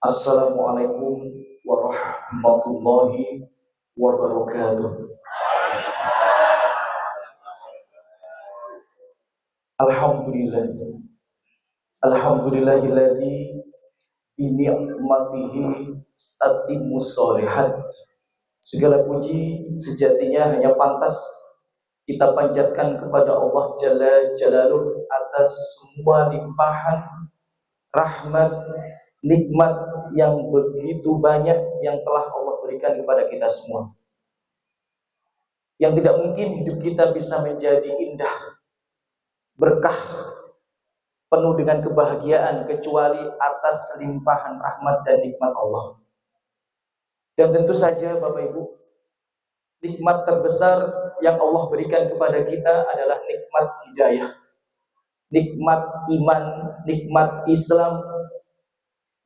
Assalamualaikum warahmatullahi wabarakatuh. Alhamdulillah. Alhamdulillahilladzi bi ni'matihi tatimmus shalihat. Segala puji sejatinya hanya pantas kita panjatkan kepada Allah Jalla Jalaluh atas semua limpahan rahmat, nikmat yang begitu banyak yang telah Allah berikan kepada kita semua. Yang tidak mungkin hidup kita bisa menjadi indah, berkah, penuh dengan kebahagiaan kecuali atas limpahan rahmat dan nikmat Allah. Dan tentu saja Bapak Ibu, nikmat terbesar yang Allah berikan kepada kita adalah nikmat hidayah, nikmat iman, nikmat Islam,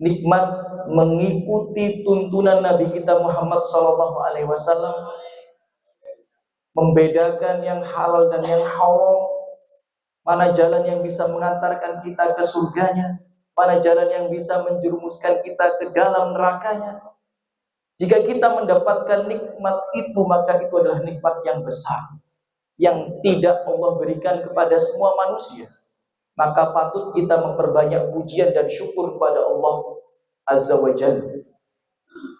nikmat mengikuti tuntunan Nabi kita Muhammad SAW, membedakan yang halal dan yang haram, mana jalan yang bisa mengantarkan kita ke surganya, mana jalan yang bisa menjerumuskan kita ke dalam nerakanya. Jika kita mendapatkan nikmat itu, maka itu adalah nikmat yang besar yang tidak Allah berikan kepada semua manusia. Maka patut kita memperbanyak pujian dan syukur kepada Allah Azza wa Jalla.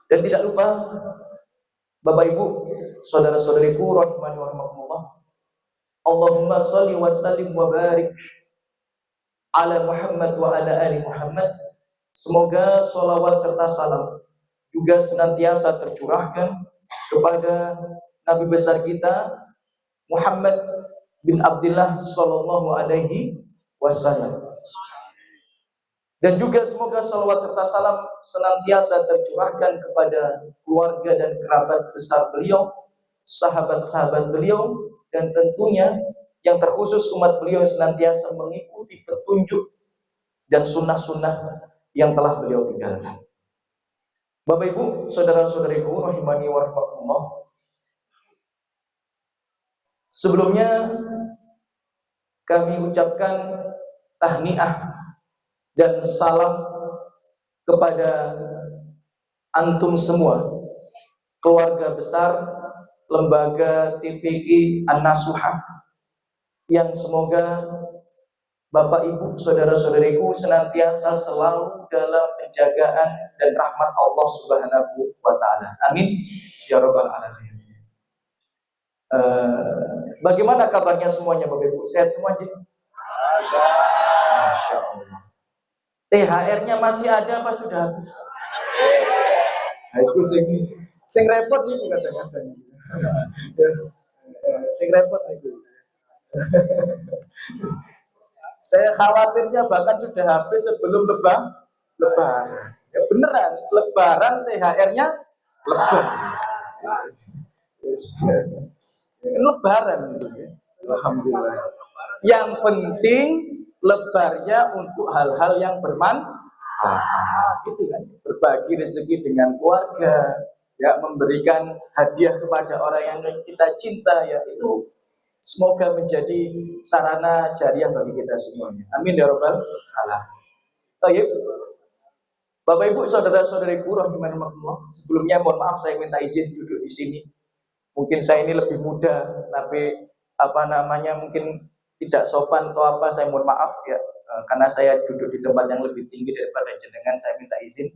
Dan tidak lupa Bapak Ibu, saudara-saudariku rahimani wa rahimakumullah, Allahumma shalli wa sallim wa barik ala Muhammad wa ala ali Muhammad. Semoga sholawat serta salam juga senantiasa tercurahkan kepada Nabi besar kita Muhammad bin Abdullah sallallahu alaihi wasallam. Dan juga semoga salawat serta salam senantiasa tercurahkan kepada keluarga dan kerabat besar beliau, sahabat-sahabat beliau, dan tentunya yang terkhusus umat beliau yang senantiasa mengikuti petunjuk dan sunnah-sunnah yang telah beliau tinggalkan. Bapak Ibu, saudara-saudariku rahimani wa rahimakumullah. Sebelumnya kami ucapkan tahniah dan salam kepada antum semua, keluarga besar lembaga TPQ An-Nasuhah, yang semoga Bapak Ibu saudara-saudariku senantiasa selalu dalam penjagaan dan rahmat Allah Subhanahu wa taala. Amin ya rabbal alamin. Bagaimana kabarnya semuanya Bapak Ibu? Sehat semua Ji? Masya Allah. THR-nya masih ada apa sudah habis? Nah, itu sing repot nih kadang-kadang. Sing repot itu. Saya khawatirnya bahkan sudah habis sebelum lebaran. Ya beneran, lebaran THR-nya lebaran. Lebaran gitu ya. Alhamdulillah. Yang penting lebarnya untuk hal-hal yang bermanfaat, gitu kan? Berbagi rezeki dengan keluarga, ya, memberikan hadiah kepada orang yang kita cinta, ya, itu semoga menjadi sarana jariah bagi kita semuanya. Amin ya rabbal alamin. Baik, Bapak Ibu saudara-saudariku rahimanallah, sebelumnya mohon maaf saya minta izin duduk di sini. Mungkin saya ini lebih muda, tapi mungkin tidak sopan atau apa, saya mohon maaf ya, karena saya duduk di tempat yang lebih tinggi daripada jenengan, saya minta izin.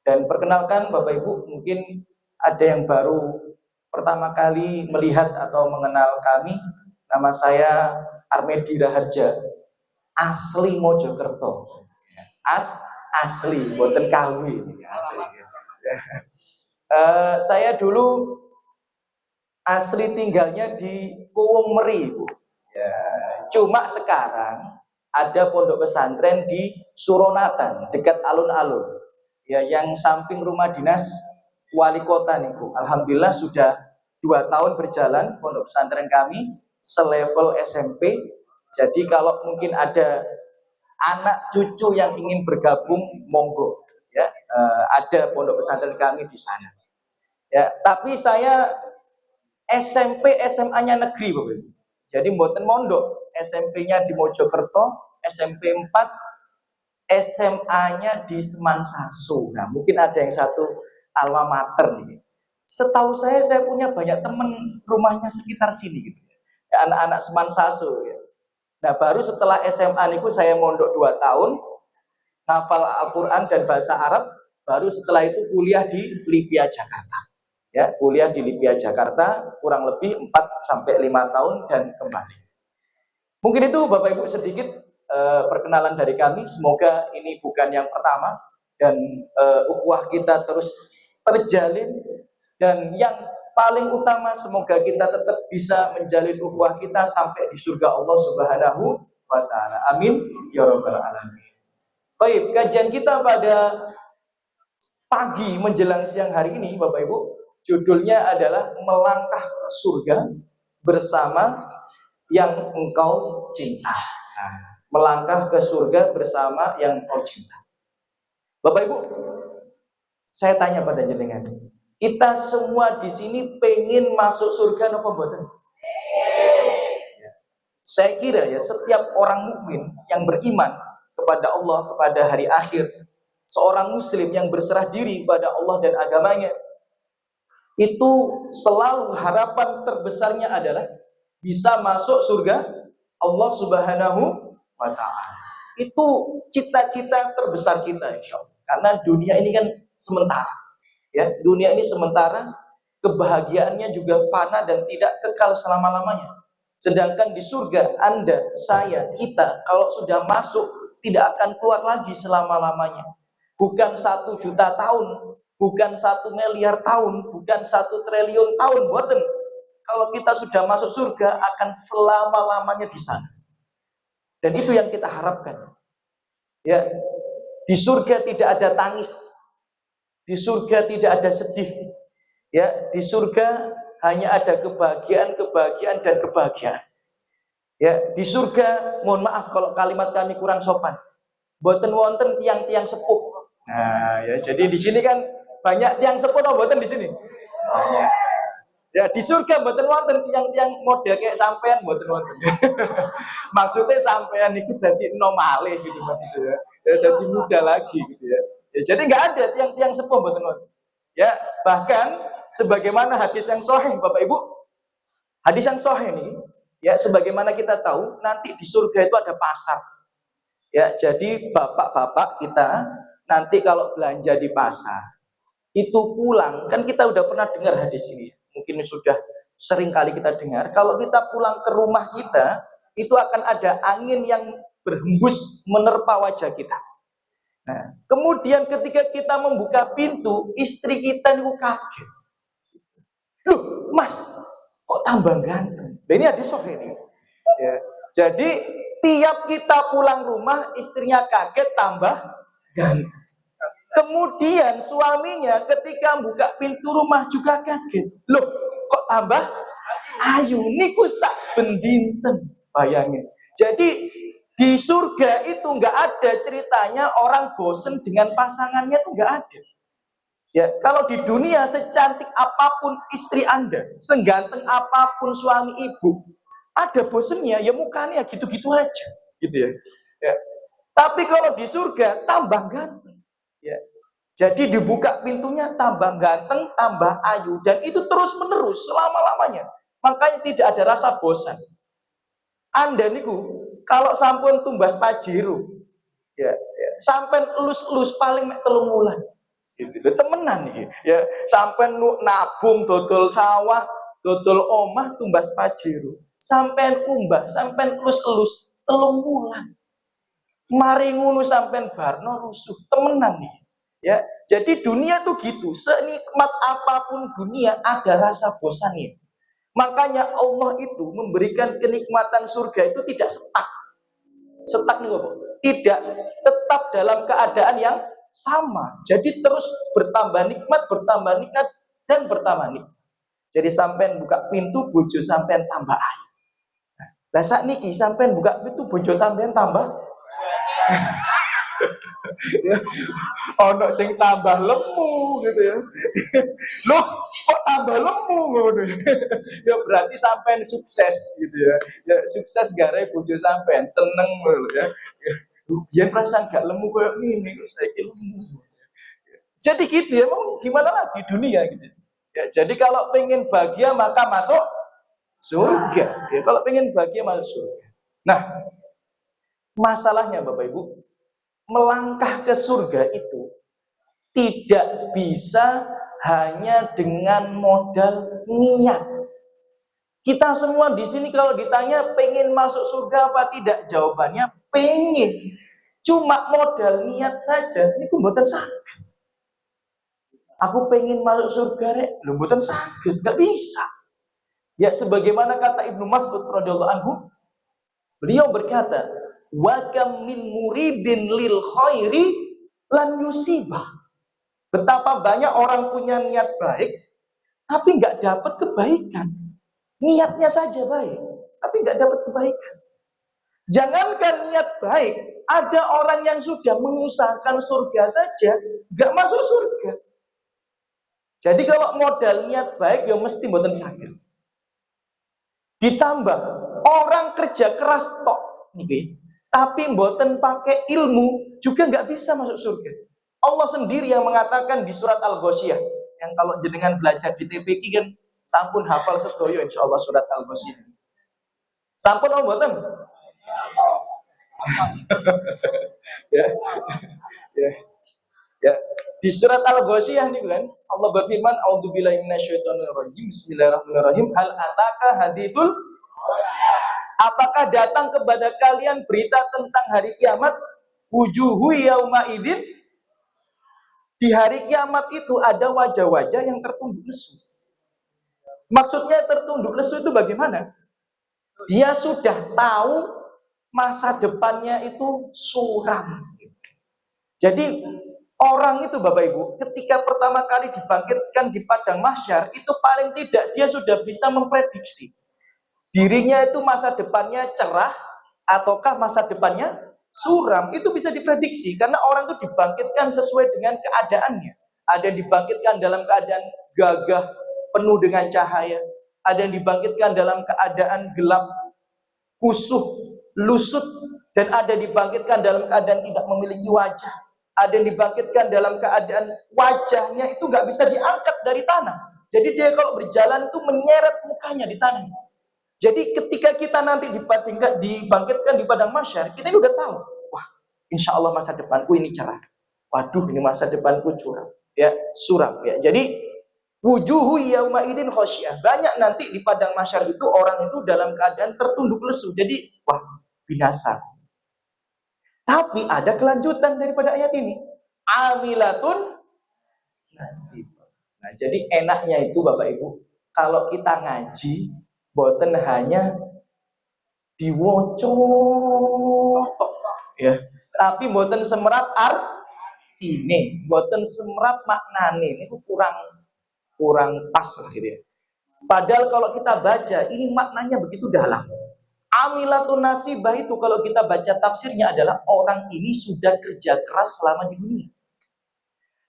Dan perkenalkan Bapak Ibu, mungkin ada yang baru pertama kali melihat atau mengenal kami. Nama saya Armedi Raharja, asli Mojokerto. Asli, boten kawi, asli. Saya dulu asli tinggalnya di Kuwung Meri, Bu. Ya, cuma sekarang ada pondok pesantren di Suronatan, dekat alun-alun. Ya, yang samping rumah dinas wali kota nih, Bu. Alhamdulillah sudah 2 tahun berjalan pondok pesantren kami selevel SMP. Jadi kalau mungkin ada anak cucu yang ingin bergabung, monggo. Ya, ada pondok pesantren kami di sana. Ya, tapi saya SMP SMA-nya negeri, Bapak Ibu. Jadi mboten mondok, SMP-nya di Mojokerto, SMP 4, SMA-nya di Semansaso. Nah, mungkin ada yang satu alma mater nih. Setahu saya punya banyak teman rumahnya sekitar sini gitu. Ya, anak-anak Semansaso ya. Nah, baru setelah SMA niku saya mondok 2 tahun, hafal Al-Qur'an dan bahasa Arab, baru setelah itu kuliah di Libya Jakarta. Ya, kuliah di Libya Jakarta kurang lebih 4 sampai 5 tahun dan kembali. Mungkin itu Bapak Ibu sedikit perkenalan dari kami. Semoga ini bukan yang pertama dan ukhuwah kita terus terjalin, dan yang paling utama semoga kita tetap bisa menjalin ukhuwah kita sampai di surga Allah Subhanahu wa taala. Amin ya rabbal alamin. Baik, kajian kita pada pagi menjelang siang hari ini Bapak Ibu, judulnya adalah melangkah ke surga bersama yang engkau cinta. Nah, melangkah ke surga bersama yang engkau cinta. Bapak Ibu, saya tanya pada jenengan, kita semua di sini pengen masuk surga apa mboten? Saya kira ya setiap orang mukmin yang beriman kepada Allah, kepada hari akhir, seorang muslim yang berserah diri kepada Allah dan agamanya, itu selalu harapan terbesarnya adalah bisa masuk surga Allah Subhanahu wa taala. Itu cita-cita terbesar kita insya Allah. Karena dunia ini kan sementara. Ya, dunia ini sementara, kebahagiaannya juga fana dan tidak kekal selama-lamanya. Sedangkan di surga Anda, saya, kita kalau sudah masuk tidak akan keluar lagi selama-lamanya. Bukan 1 juta tahun, bukan 1 miliar tahun, bukan 1 triliun tahun, boten. Kalau kita sudah masuk surga akan selama-lamanya di sana. Dan itu yang kita harapkan. Ya, di surga tidak ada tangis. Di surga tidak ada sedih. Ya, di surga hanya ada kebahagiaan dan kebahagiaan. Ya, di surga, mohon maaf kalau kalimat kami kurang sopan. Boten wonten tiang-tiang sepuh. Nah, ya jadi di sini kan banyak tiang sepuh atau boten di sini? Banyak. Ya, di surga boten wonten tiang-tiang model kayak sampean boten wonten. Maksudnya sampean itu dadi enom malih gitu maksudnya. Ya, dadi muda lagi gitu ya. Ya, jadi nggak ada tiang-tiang sepuh boten wonten. Ya, bahkan sebagaimana hadis yang sahih Bapak Ibu. Hadis yang sahih ini ya sebagaimana kita tahu nanti di surga itu ada pasar. Ya, jadi bapak-bapak kita nanti kalau belanja di pasar itu pulang, kan kita udah pernah dengar hadis ini. Mungkin sudah sering kali kita dengar. Kalau kita pulang ke rumah kita, itu akan ada angin yang berhembus menerpa wajah kita. Nah, kemudian ketika kita membuka pintu, istri kita itu kaget. Loh, Mas, kok tambah ganteng? Nah, ini hadis sahih ini. Ya. Jadi tiap kita pulang rumah, istrinya kaget tambah ganteng. Kemudian suaminya ketika buka pintu rumah juga kaget. Loh, kok tambah ayu? Niku sak bendinten. Bayangin. Jadi di surga itu nggak ada ceritanya orang bosen dengan pasangannya, itu nggak ada. Ya, kalau di dunia secantik apapun istri Anda, seganteng apapun suami ibu, ada bosennya, ya mukanya gitu-gitu aja, gitu ya. Ya. Tapi kalau di surga tambah ganteng. Ya. Jadi dibuka pintunya tambah ganteng, tambah ayu, dan itu terus menerus selama-lamanya. Makanya tidak ada rasa bosan. Anda niku kalau sampun tumbas pajero, ya, sampai elus-elus paling mek 3 wulan. Gitu, temenan nih. Ya, sampai nabung dodol sawah, dodol omah tumbas pajero. Sampai umbah, sampai elus-elus 3 wulan. Mari ngono sampai barno rusuh, temenan nih. Ya, jadi dunia tuh gitu, senikmat apapun dunia ada rasa bosannya. Makanya Allah itu memberikan kenikmatan surga itu tidak stuck. Stuck nih Bapak. Tidak tetap dalam keadaan yang sama. Jadi terus bertambah nikmat, dan bertambah nikmat. Jadi sampai buka pintu bojo sampai tambah ayu. Lah sak niki sampai buka pintu bojo sampai tambah ya, ono sing tambah lemu gitu ya. Loh, kok tambah lemu ngono. Ya berarti sampean sukses gitu ya. Ya sukses gara bojo sampean seneng lho ya. Biar perasaan gak lemu kayak ini, kok saya lemu. Jadi gitu ya, mau gimana lagi dunia gitu. Ya, jadi kalau pengen bahagia maka masuk surga. Ya, kalau pengen bahagia masuk surga. Nah, masalahnya Bapak Ibu, melangkah ke surga itu tidak bisa hanya dengan modal niat. Kita semua di sini kalau ditanya pengen masuk surga apa tidak, jawabannya pengen. Cuma modal niat saja, ini mboten sakit. Aku pengen masuk surga rek, lho mboten sakit, nggak bisa. Ya sebagaimana kata Ibnu Mas'ud radhiyallahu anhu, beliau berkata, "Wa kam min muridin lil khairi lan yusibah." Betapa banyak orang punya niat baik, tapi nggak dapat kebaikan. Niatnya saja baik, tapi nggak dapat kebaikan. Jangankan niat baik, ada orang yang sudah mengusahakan surga saja, nggak masuk surga. Jadi kalau modal niat baik, ya mesti mboten sakit. Ditambah orang kerja keras tok, tapi mboten pakai ilmu juga nggak bisa masuk surga. Allah sendiri yang mengatakan di surat Al-Ghasyiyah, yang kalau jenengan belajar di TPQ kan sampun hafal sedoyo insyaallah surat Al-Ghasyiyah. Sampun om mboten? Ya, ya, ya. Di surat Al-Ghasyiyah nih kan Allah berfirman, "A'udzubillahi minasyaitonirrajim. Bismillahirrahmanirrahim. Hal ataka hadithul." Apakah datang kepada kalian berita tentang hari kiamat? Wujuhu yauma idin. Di hari kiamat itu ada wajah-wajah yang tertunduk lesu. Maksudnya tertunduk lesu itu bagaimana? Dia sudah tahu masa depannya itu suram. Jadi orang itu Bapak Ibu, ketika pertama kali dibangkitkan di padang mahsyar, itu paling tidak dia sudah bisa memprediksi dirinya itu masa depannya cerah ataukah masa depannya suram. Itu bisa diprediksi karena orang itu dibangkitkan sesuai dengan keadaannya. Ada yang dibangkitkan dalam keadaan gagah penuh dengan cahaya, ada yang dibangkitkan dalam keadaan gelap kusuh lusut, dan ada yang dibangkitkan dalam keadaan tidak memiliki wajah. Ada yang dibangkitkan dalam keadaan wajahnya itu nggak bisa diangkat dari tanah. Jadi dia kalau berjalan itu menyeret mukanya di tanah. Jadi ketika kita nanti dibangkitkan di padang mahsyar, kita ini udah tahu, wah, insya Allah masa depanku ini cerah. Waduh, ini masa depanku curang, ya, suram, ya. Jadi wujuhu yauma idin khosyah. Banyak nanti di padang mahsyar itu orang itu dalam keadaan tertunduk lesu. Jadi, wah, binasa. Tapi ada kelanjutan daripada ayat ini. Amilatun nasib. Nah, jadi enaknya itu Bapak Ibu, kalau kita ngaji, boten hanya diwoco, ya, tapi boten semerap artine, boten semerap maknane, itu kurang pas lah gitu ya. Padahal kalau kita baca, ini maknanya begitu dalam. Amilatun nasibah itu kalau kita baca tafsirnya adalah orang ini sudah kerja keras selama di dunia.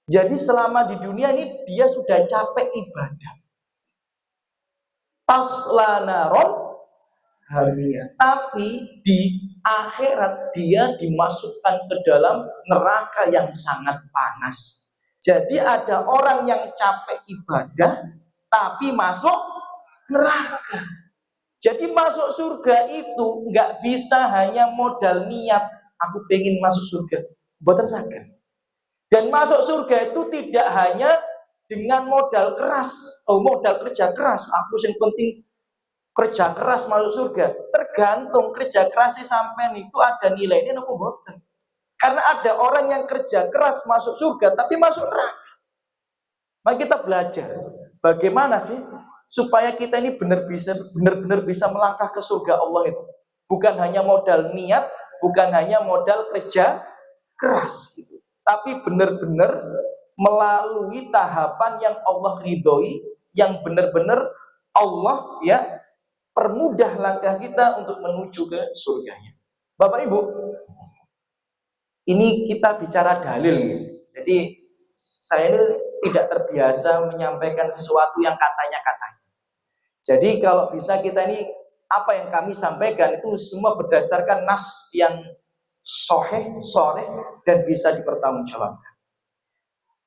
Jadi selama di dunia ini dia sudah capek ibadah. Tasla naron hamiyah. Tapi di akhirat dia dimasukkan ke dalam neraka yang sangat panas. Jadi ada orang yang capek ibadah tapi masuk neraka. Jadi masuk surga itu nggak bisa hanya modal niat, aku pengen masuk surga, boten saged. Dan masuk surga itu tidak hanya dengan modal keras, modal kerja keras. Aku yang penting kerja keras masuk surga. Tergantung kerja keras sampai itu ada nilainya nopo boten. Karena ada orang yang kerja keras masuk surga tapi masuk neraka. Mari kita belajar bagaimana sih supaya kita ini benar-benar bisa melangkah ke surga Allah itu. Bukan hanya modal niat, bukan hanya modal kerja keras gitu. Tapi benar-benar melalui tahapan yang Allah ridhoi, yang benar-benar Allah ya permudah langkah kita untuk menuju ke surganya. Bapak Ibu, ini kita bicara dalil. Jadi saya ini tidak terbiasa menyampaikan sesuatu yang katanya. Jadi kalau bisa kita ini apa yang kami sampaikan itu semua berdasarkan nas yang sahih, shaleh, dan bisa dipertanggungjawabkan.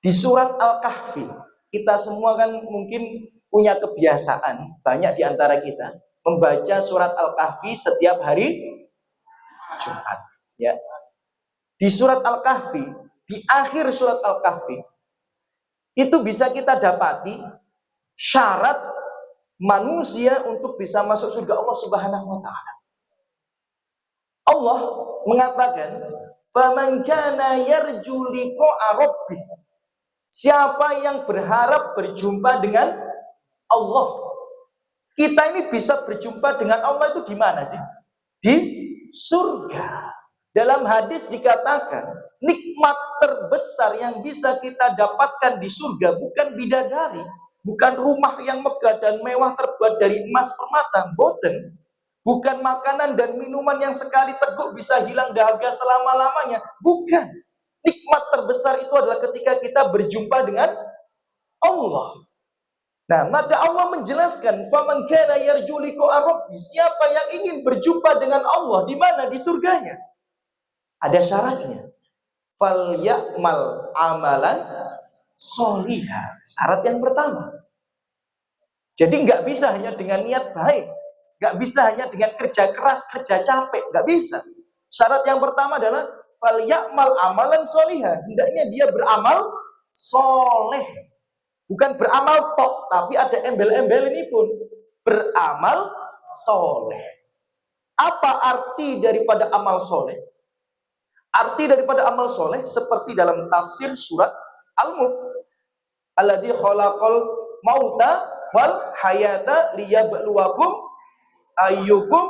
Di surat Al-Kahfi, kita semua kan mungkin punya kebiasaan, banyak di antara kita membaca surat Al-Kahfi setiap hari Jumat. Ya. Di surat Al-Kahfi, di akhir surat Al-Kahfi, itu bisa kita dapati syarat manusia untuk bisa masuk surga Allah Subhanahu wa taala. Allah mengatakan, "Faman kana yarju liqa'a rabbih." Siapa yang berharap berjumpa dengan Allah. Kita ini bisa berjumpa dengan Allah itu di mana sih? Di surga. Dalam hadis dikatakan, nikmat terbesar yang bisa kita dapatkan di surga bukan bidadari, bukan rumah yang megah dan mewah terbuat dari emas permata, boten. Bukan makanan dan minuman yang sekali teguk bisa hilang dahaga selama-lamanya, bukan. Nikmat terbesar itu adalah ketika kita berjumpa dengan Allah. Nah, maka Allah menjelaskan, "Faman kana yarju liqa'a rabbih." Siapa yang ingin berjumpa dengan Allah di mana? Di surganya. Ada syaratnya. Falyamal amalan sholihah. Syarat yang pertama. Jadi nggak bisa hanya dengan niat baik, nggak bisa hanya dengan kerja keras, kerja capek, nggak bisa. Syarat yang pertama adalah falyamal amalan sholihah. Hendaknya dia beramal soleh. Bukan beramal tok, tapi ada embel-embel ini pun. Beramal soleh. Apa arti daripada amal soleh? Arti daripada amal soleh seperti dalam tafsir surat Al-Mulk. Alladzi khalaqal mauta wal hayata liyabluwakum ayyukum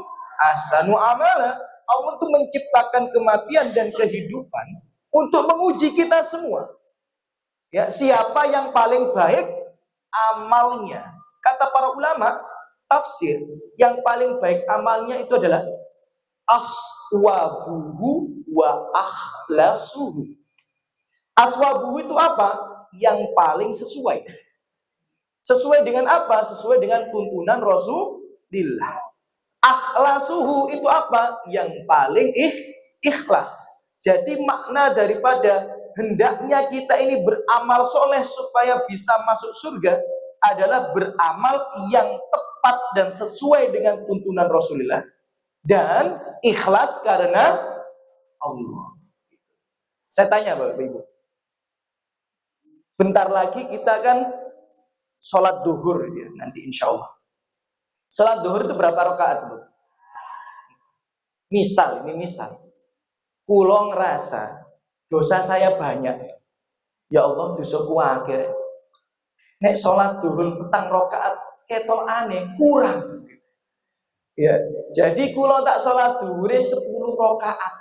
ahsanu amala. Allah itu menciptakan kematian dan kehidupan untuk menguji kita semua. Ya, siapa yang paling baik amalnya? Kata para ulama tafsir, yang paling baik amalnya itu adalah aswabuhu wa akhlasuhu. Aswabuhu itu apa? Yang paling sesuai. Sesuai dengan apa? Sesuai dengan tuntunan Rasulullah. Akhlasuhu itu apa? Yang paling ikhlas. Jadi makna daripada hendaknya kita ini beramal soleh supaya bisa masuk surga adalah beramal yang tepat dan sesuai dengan tuntunan Rasulullah dan ikhlas karena Allah. Saya tanya Bapak Ibu, bentar lagi kita kan sholat duhur ya, nanti insya Allah. Sholat duhur itu berapa rakaat Bu? Misal, kulo ngerasa dosa saya banyak. Ya Allah, dosaku akeh. Nek sholat duhur petang rakaat ketokane kurang. Ya, jadi kulo tak sholat duhur 10 rakaat.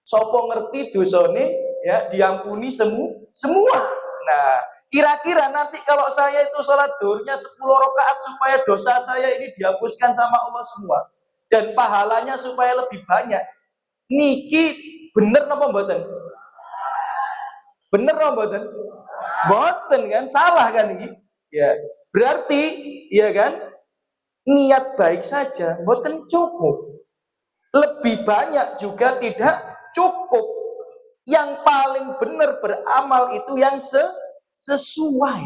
Sopo ngerti dosane ya diampuni semua. Nah, kira-kira nanti kalau saya itu sholat duhurnya 10 rakaat supaya dosa saya ini dihapuskan sama Allah semua dan pahalanya supaya lebih banyak. Niki bener napa mboten? Bener napa mboten? Mboten kan, salah kan ini? Ya, berarti ya kan niat baik saja mboten cukup. Lebih banyak juga tidak cukup. Yang paling benar beramal itu yang sesuai.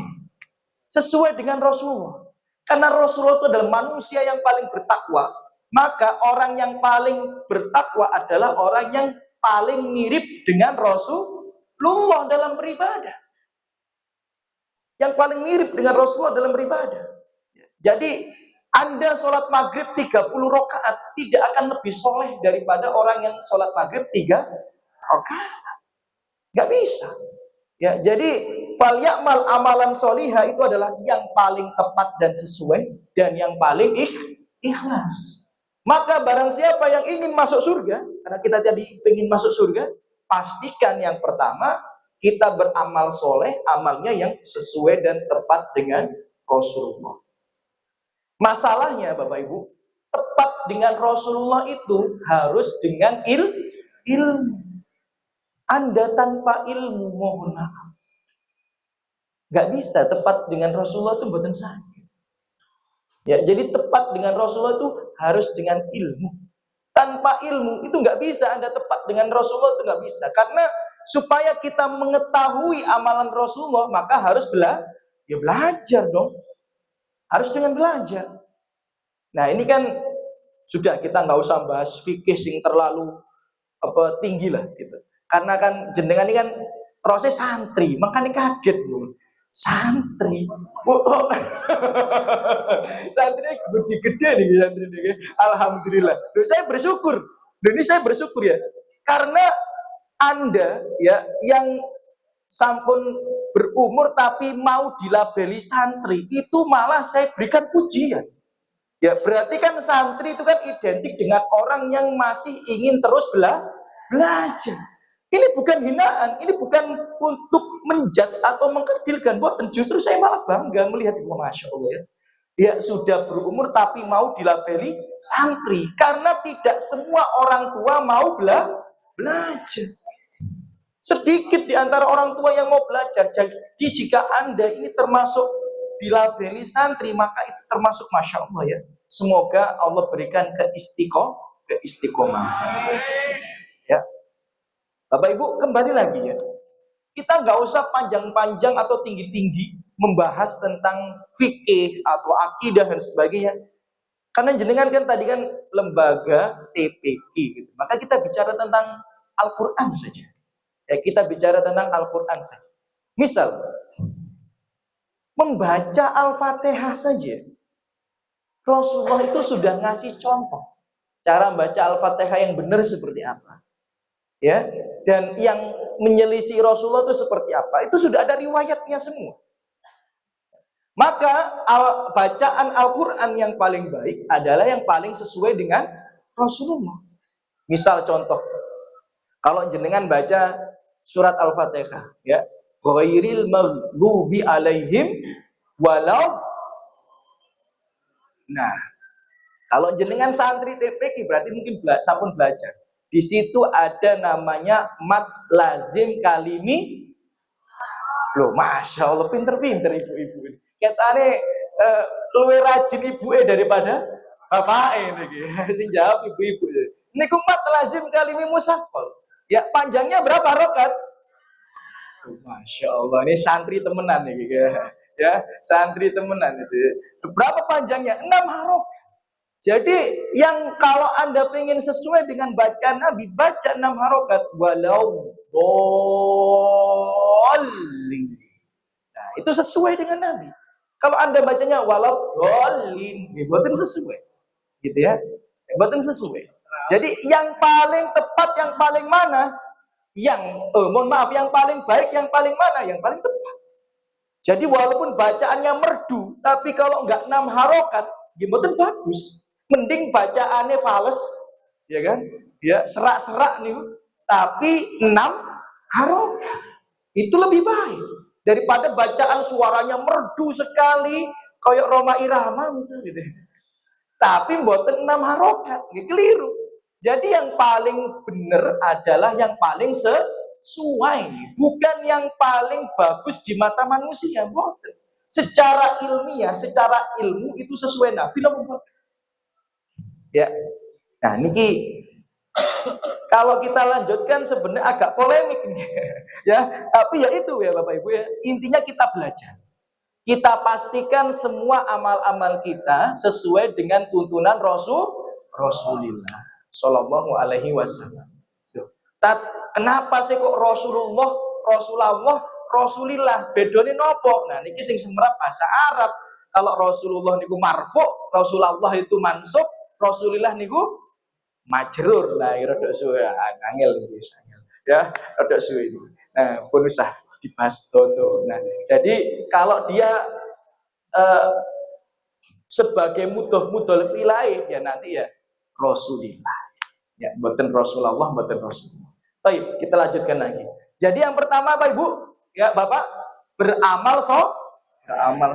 Sesuai dengan Rasulullah. Karena Rasulullah itu adalah manusia yang paling bertakwa. Maka orang yang paling bertakwa adalah orang yang paling mirip dengan Rasulullah dalam beribadah. Yang paling mirip dengan Rasulullah dalam beribadah. Jadi Anda sholat maghrib 30 rakaat tidak akan lebih soleh daripada orang yang sholat maghrib 3 rakaat. Gak bisa. Ya, jadi falyamal amalan soliha itu adalah yang paling tepat dan sesuai dan yang paling ikhlas. Maka barang siapa yang ingin masuk surga, karena kita tadi ingin masuk surga, pastikan yang pertama kita beramal soleh, amalnya yang sesuai dan tepat dengan Rasulullah. Masalahnya Bapak Ibu, tepat dengan Rasulullah itu harus dengan ilmu. Anda tanpa ilmu, mohon maaf, gak bisa tepat dengan Rasulullah itu buatan saya. Ya, jadi tepat dengan Rasulullah itu harus dengan ilmu. Tanpa ilmu itu nggak bisa Anda tepat dengan Rasulullah, itu nggak bisa. Karena supaya kita mengetahui amalan Rasulullah, maka harus belajar dong. Harus dengan belajar. Nah ini kan sudah, kita nggak usah bahas fikih sing terlalu tinggi lah gitu. Karena kan jenengan ini kan proses santri, makanya kaget loh. Santri, oh, santri gede nih santri nih. Alhamdulillah. Loh, saya bersyukur. Loh, ini saya bersyukur ya. Karena Anda ya yang sampun berumur tapi mau dilabeli santri, itu malah saya berikan pujian. Ya berarti kan santri itu kan identik dengan orang yang masih ingin terus belajar. Ini bukan hinaan, ini bukan untuk menjudge atau mengkerdilkan. Bukan, justru saya malah bangga melihat itu, Masya Allah ya. Dia sudah berumur tapi mau dilabeli santri. Karena tidak semua orang tua mau belajar. Sedikit di antara orang tua yang mau belajar. Jadi jika Anda ini termasuk dilabeli santri, maka itu termasuk Masya Allah ya. Semoga Allah berikan keistiqomahan. Ya, Bapak Ibu kembali lagi ya. Kita nggak usah panjang-panjang atau tinggi-tinggi membahas tentang fikih atau akidah dan sebagainya. Karena jenengan kan tadi kan lembaga TPQ gitu. Maka kita bicara tentang Al-Quran saja. Ya, kita bicara tentang Al-Quran saja. Misal, membaca Al-Fatihah saja. Rasulullah itu sudah ngasih contoh. Cara membaca Al-Fatihah yang benar seperti apa. Ya, dan yang menyelisih Rasulullah itu seperti apa. Itu sudah ada riwayatnya semua. Maka bacaan Al-Quran yang paling baik adalah yang paling sesuai dengan Rasulullah. Misal contoh, kalau jenengan baca surat Al-Fatihah, ya, ghairil maghdubi alaihim walau. Nah, kalau jenengan santri TPQ berarti mungkin sampun belajar. Di situ ada namanya mat lazim kalimi. Loh, Masya Allah, pinter-pinter ibu-ibu ini. Katanya luwih rajin ibu daripada bapak ini. Sing jawab ibu-ibu. Niku mat lazim kalimi musaffal. Ya, panjangnya berapa rokat? Masya Allah, ini santri temenan nih, ya, santri temenan itu. Berapa panjangnya? 6 harokat. Jadi yang kalau Anda pengen sesuai dengan bacaan Nabi, baca 6 harokat walau dolin. Nah, itu sesuai dengan Nabi. Kalau Anda bacanya walau dolin, buatin sesuai, gitu ya, buatin sesuai. Jadi yang paling tepat, yang paling mana? Yang paling baik, yang paling mana? Yang paling tepat. Jadi walaupun bacaannya merdu, tapi kalau enggak 6 harokat, gimana bagus. Mending bacaannya fales, ya kan? Ya serak-serak nih, tapi 6 harokat. Itu lebih baik daripada bacaan suaranya merdu sekali, kayak Roma Irama misalnya gitu. Tapi mboten 6 harokat, keliru. Jadi yang paling benar adalah yang paling sesuai, bukan yang paling bagus di mata manusia. Mboten. Secara ilmiah, secara ilmu itu sesuai Nabi nomor. Ya. Nah, niki kalau kita lanjutkan sebenarnya agak polemik nih. Ya, tapi ya itu ya Bapak Ibu ya. Intinya kita belajar. Kita pastikan semua amal-amal kita sesuai dengan tuntunan Rasulullah Shallallahu Alaihi Wasallam. Kenapa sih kok Rasulullah bedone nopo? Nah niki sing semerap bahasa Arab. Kalau Rasulullah niku marfu, Rasulullah itu mansub, Rasulullah niku majrur. Nah rada suwe angel iki ya, rada suwe ini. Nah pun usah dibahas toto. Nah jadi kalau dia sebagai mudhal filaih ya nanti ya Rasulullah. Ya, mboten Rasulullah, mboten Rasulullah. Baik, kita lanjutkan lagi. Jadi yang pertama Bapak Ibu, ya Bapak, beramal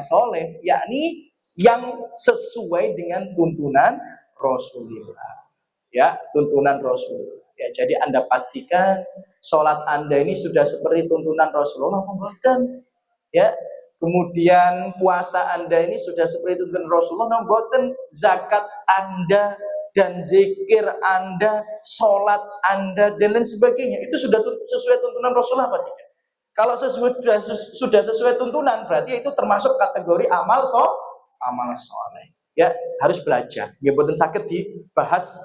soleh, yakni yang sesuai dengan tuntunan Rasulullah. Ya, tuntunan Rasulullah. Ya, jadi Anda pastikan sholat Anda ini sudah seperti tuntunan Rasulullah, mboten. Ya, kemudian puasa Anda ini sudah seperti tuntunan Rasulullah, mboten. Zakat Anda dan zikir Anda, sholat Anda, dan lain sebagainya, itu sudah sesuai tuntunan Rasulullah apa tidak? Kalau sudah sesuai tuntunan, berarti itu termasuk kategori amal soleh. Ya, harus belajar. Ya, boten sakit dibahas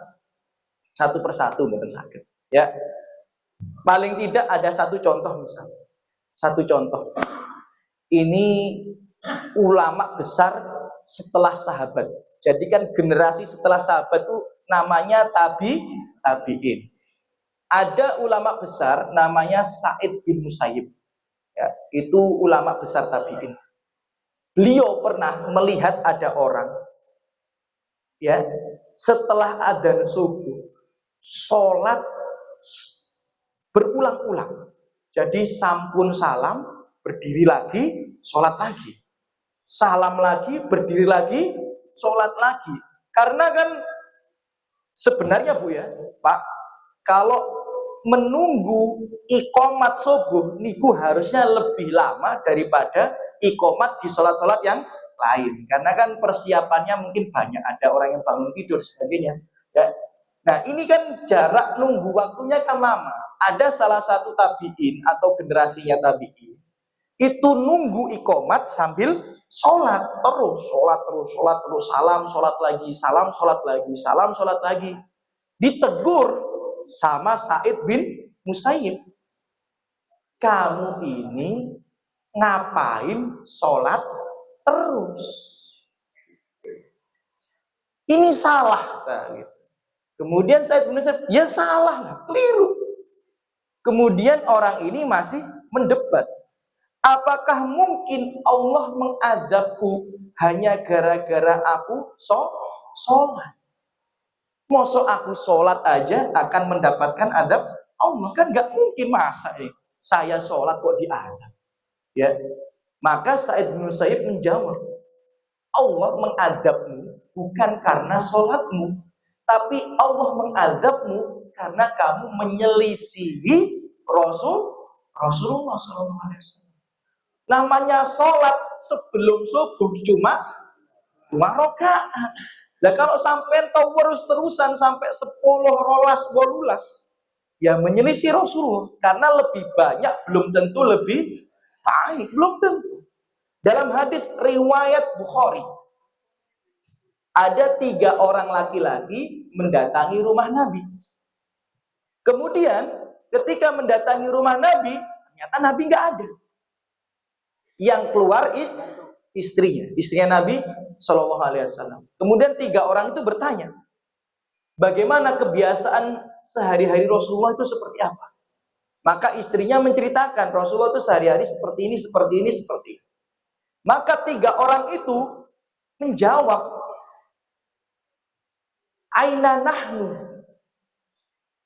satu persatu, boten sakit. Ya, paling tidak ada satu contoh misalnya. Satu contoh. Ini ulama besar setelah sahabat. Jadi kan generasi setelah sahabat itu namanya tabi'in. Ada ulama besar namanya Sa'id bin Musayyib. Ya, itu ulama besar tabi'in. Beliau pernah melihat ada orang, ya, setelah adzan subuh sholat berulang-ulang. Jadi sampun salam, berdiri lagi, sholat lagi. Salam lagi, berdiri lagi, sholat lagi. Karena kan sebenarnya Bu ya, Pak, kalau menunggu iqomat subuh niku harusnya lebih lama daripada iqomat di sholat-sholat yang lain. Karena kan persiapannya mungkin banyak, ada orang yang bangun tidur sebagainya. Ya. Nah ini kan jarak nunggu waktunya kan lama. Ada salah satu tabi'in atau generasinya tabi'in itu nunggu iqomat sambil sholat terus, salam, sholat lagi, salam, sholat lagi, salam, sholat lagi. Ditegur sama Sa'id bin Musayyib, kamu ini ngapain sholat terus? Ini salah. Kemudian Sa'id bin Musayyib, ya salah, keliru. Kemudian orang ini masih mendebat. Apakah mungkin Allah mengadabku hanya gara-gara aku sholat? Masa aku sholat aja akan mendapatkan adab Allah? Kan nggak mungkin, masa saya sholat kok diadab? Ya, maka Sa'id bin Musayyib menjawab, Allah mengadabmu bukan karena sholatmu, tapi Allah mengadabmu karena kamu menyelisihi Rasulullah SAW. Namanya sholat sebelum subuh cuma 2 rakaat. Nah kalau sampai tahu terus-terusan sampai 10, 12, 12, ya menyelisih Rasulullah. Karena lebih banyak belum tentu lebih baik, belum tentu. Dalam hadis riwayat Bukhari, ada 3 orang laki-laki mendatangi rumah Nabi. Kemudian ketika mendatangi rumah Nabi, ternyata Nabi nggak ada. Yang keluar istrinya Nabi Shallallahu Alaihi Wasallam. Kemudian 3 orang itu bertanya, bagaimana kebiasaan sehari-hari Rasulullah itu seperti apa? Maka istrinya menceritakan Rasulullah itu sehari-hari seperti ini, seperti ini, seperti ini. Maka 3 orang itu menjawab, aina nahnu,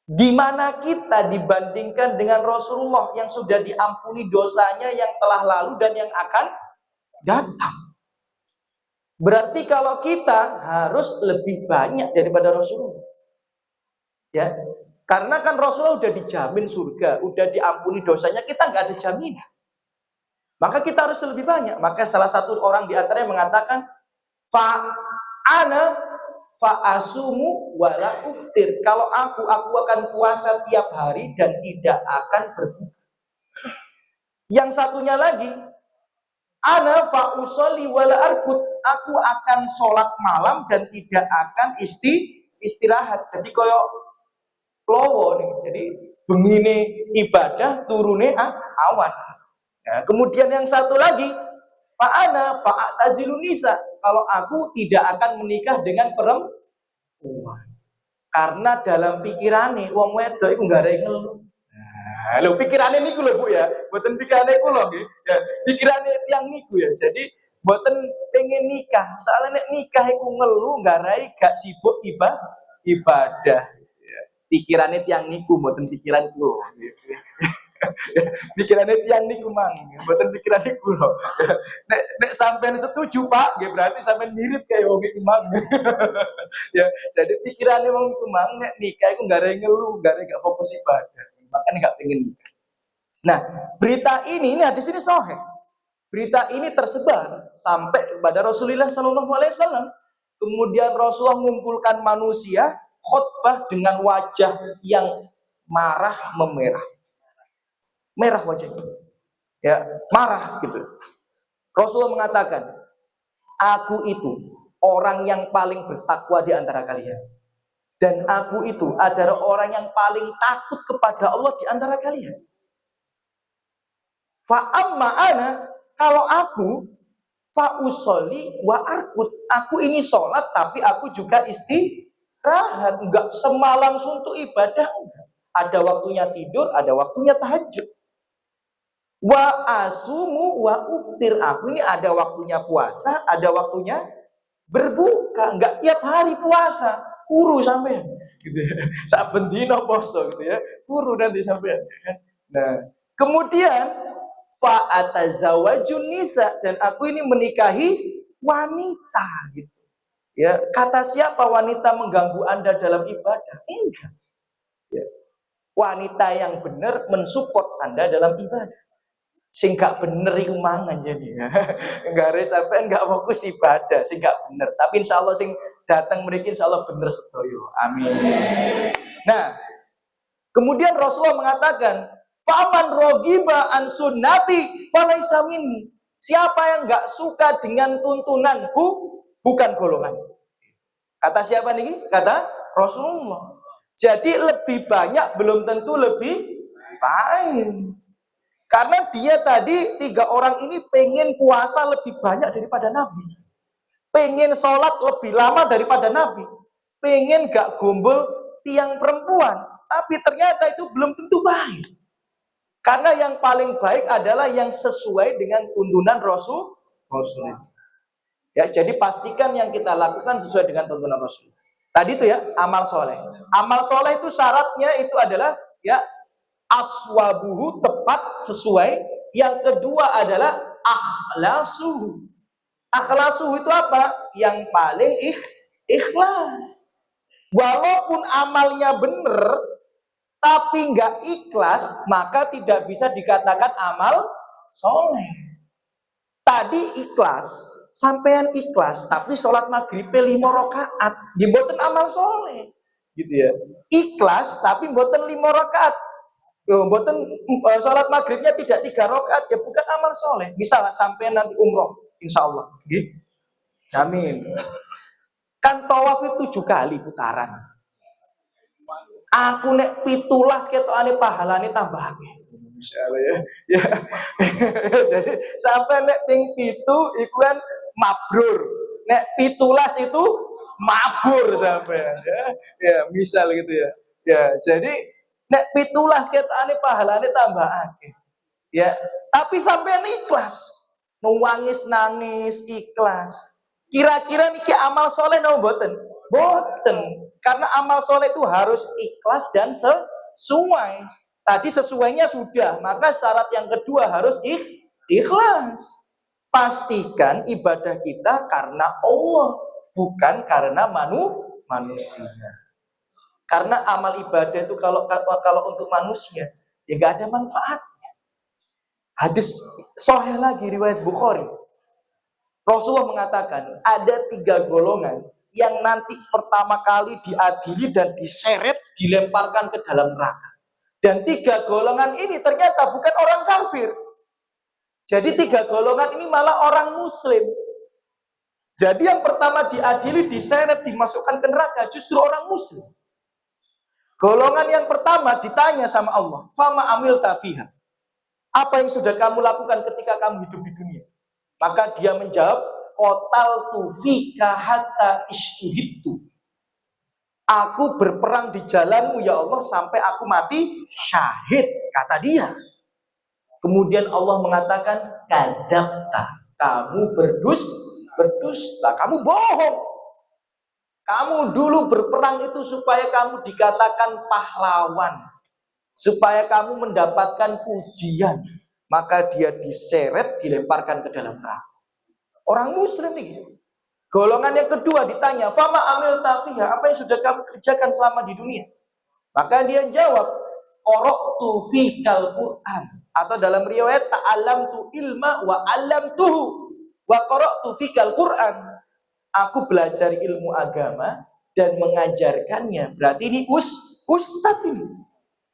di mana kita dibandingkan dengan Rasulullah yang sudah diampuni dosanya yang telah lalu dan yang akan datang. Berarti kalau kita harus lebih banyak daripada Rasulullah. Ya. Karena kan Rasulullah udah dijamin surga, udah diampuni dosanya, kita nggak ada jaminan. Maka kita harus lebih banyak. Maka salah satu orang di antaranya mengatakan, fa'asumu wala uftir. Kalau aku akan puasa tiap hari dan tidak akan berbuka. Yang satunya lagi, ana fa'usolli wala arkut. Aku akan sholat malam dan tidak akan istirahat. Jadi koyo klowo nih. Jadi begini ibadah turune awan. Nah, kemudian yang satu lagi, fa'ana fa'atazilun nisa. Kalau aku tidak akan menikah dengan perempuan. Karena dalam pikirannya wong wedok iku nggak ada yang ngeluh. Nah, lho pikirannya niku lho Bu ya. Mboten pikirane kula nggih. Ya, pikirane tiyang niku ya. Jadi mboten pengen nikah. Soalnya nek nikah iku ngeluh nggarai gak sibuk ibadah. Ya, pikirannya tiyang niku mboten pikiran kula. Pikirannya tiang niku mang, mboten pikirane kula. Nek sampean setuju Pak, nggih berarti sampean mirip kayak wong iku mang. Ya, jadi pikirannya wong iku mang nek nikah iku gak ada ngeluh, gak fokus ibadah. Makanya gak pengen nikah. Nah, berita ini hadis ini sahih. Berita ini tersebar sampai kepada Rasulullah SAW. Kemudian Rasulullah mengumpulkan manusia, khutbah dengan wajah yang marah memerah. Merah wajahnya. Ya, marah gitu. Rasulullah mengatakan, aku itu orang yang paling bertakwa di antara kalian. Dan aku itu adalah orang yang paling takut kepada Allah di antara kalian. Fa'amma ana, kalau aku, fa'usolli wa arkut. Aku ini sholat, tapi aku juga istirahat. Enggak semalam suntuk ibadah. Ada waktunya tidur, ada waktunya tahajud. Wa asumu wa uftir. Aku ini ada waktunya puasa, ada waktunya berbuka. Enggak tiap hari puasa. Kuru sampai gitu ya. Saben dino poso gitu ya. Kuru nanti sampai. Nah, kemudian fa'atazawajun nisa, dan aku ini menikahi wanita gitu. Ya, kata siapa wanita mengganggu Anda dalam ibadah? Enggak. Ya. Wanita yang benar mensupport Anda dalam ibadah. Sing gak bener iku mangan jadi ya. Enggak sampean enggak fokus ibadah, sing gak bener. Tapi insyaallah sing datang mriki insyaallah bener sedoyo. Amin. Nah, kemudian Rasulullah mengatakan, "Faman rogiba an sunnati falaisa minni." Siapa yang enggak suka dengan tuntunanku bukan golongan. Kata siapa nih? Kata Rasulullah. Jadi lebih banyak belum tentu lebih baik. Karena dia tadi 3 orang ini pengen puasa lebih banyak daripada Nabi. Pengen sholat lebih lama daripada Nabi. Pengen gak gombol tiang perempuan. Tapi ternyata itu belum tentu baik. Karena yang paling baik adalah yang sesuai dengan tuntunan Rasul. Ya, jadi pastikan yang kita lakukan sesuai dengan tuntunan Rasul. Tadi itu ya, amal soleh. Amal soleh itu syaratnya itu adalah ya aswabuhu, tepat, sesuai. Yang kedua adalah akhlasuhu. Akhlasuhu itu apa? Yang paling ikhlas. Walaupun amalnya benar, tapi nggak ikhlas, maka tidak bisa dikatakan amal soleh. Tadi ikhlas, sampean ikhlas, tapi sholat maghrib 5 rakaat, diboten amal soleh, gitu ya. Ikhlas, tapi boten 5 rakaat. Boten sholat maghribnya tidak 3 rakaat, ya bukan amal soleh. Misalnya sampai nanti umroh, insya Allah, gitu. Amin. Kan tawaf itu 7 kali putaran. Aku nek 17 ketokane pahalane tambah akeh. Misalnya ya. Ya. Jadi sampai nek ping 7 iku kan mabrur. Nek 17 itu mabur sampean ya. Ya, misal gitu ya. Ya, jadi nek 17 ketokane pahalane tambah akeh. Ya, tapi sampean ikhlas. Nangis nangis ikhlas. Kira-kira niki amal soleh no boten? Boten. Karena amal soleh itu harus ikhlas dan sesuai. Tadi sesuainya sudah, maka syarat yang kedua harus ikhlas. Pastikan ibadah kita karena Allah, bukan karena manusia. Karena amal ibadah itu kalau untuk manusia, ya gak ada manfaatnya. Hadis sahih lagi riwayat Bukhari. Rasulullah mengatakan ada 3 golongan yang nanti pertama kali diadili dan diseret, dilemparkan ke dalam neraka. Dan 3 golongan ini ternyata bukan orang kafir. Jadi 3 golongan ini malah orang muslim. Jadi yang pertama diadili, diseret, dimasukkan ke neraka justru orang muslim. Golongan yang pertama ditanya sama Allah, "Fama amilta fiha?" Apa yang sudah kamu lakukan ketika kamu hidup di dunia? Maka dia menjawab, "Qataltu fika hatta istuhittu." Aku berperang di jalanmu ya Allah sampai aku mati syahid, kata dia. Kemudian Allah mengatakan, "Kadzabta." Kamu berdusta, kamu bohong. Kamu dulu berperang itu supaya kamu dikatakan pahlawan, supaya kamu mendapatkan pujian. Maka dia diseret, dilemparkan ke dalam neraka. Orang muslim nih. Golongan yang kedua ditanya, "Fama amil tafiha?" Apa yang sudah kamu kerjakan selama di dunia? Maka dia jawab, "Qara'tu fikal Qur'an." Atau dalam riwayat, "Ta'allamtu ilma wa 'allamtuhu wa qara'tu fikal Qur'an." Aku belajar ilmu agama dan mengajarkannya. Berarti ini ustadz ini.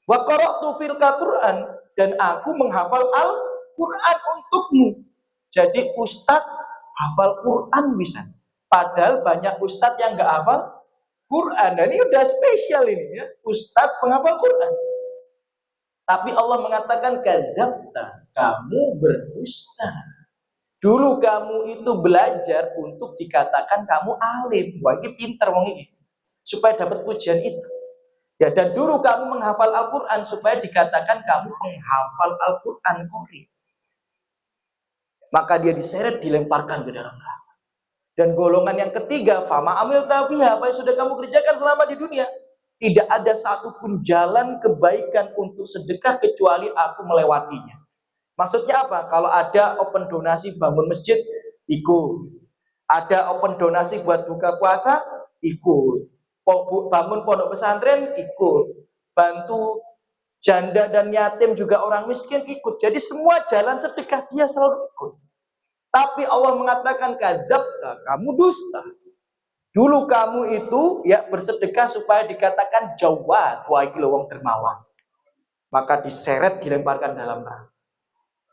Wa qara'tu fil Quran, dan aku menghafal Al-Quran untukmu. Jadi ustadz hafal Quran bisa. Padahal banyak ustadz yang nggak hafal Quran. Dan ini udah spesial ini ya. Ustadz penghafal Quran. Tapi Allah mengatakan, kadzabta, kamu berdusta. Dulu kamu itu belajar untuk dikatakan kamu alim. Wah, ini pinter wong ini. Supaya dapat pujian itu. Ya, dan dulu kamu menghafal Al-Quran supaya dikatakan kamu menghafal Al-Quran qori. Maka dia diseret, dilemparkan ke dalam neraka. Dan golongan yang ketiga, fama amil tabiha, apa yang sudah kamu kerjakan selama di dunia. Tidak ada satupun jalan kebaikan untuk sedekah kecuali aku melewatinya. Maksudnya apa? Kalau ada open donasi bangun masjid, ikut. Ada open donasi buat buka puasa, ikut. Bangun pondok pesantren, ikut. Bantu janda dan yatim juga orang miskin, ikut. Jadi semua jalan sedekah dia selalu ikut. Tapi Allah mengatakan, kadzabta, kamu dusta. Dulu kamu itu ya bersedekah supaya dikatakan jawad, wah iki lho wong dermawan. Maka diseret, dilemparkan dalam neraka.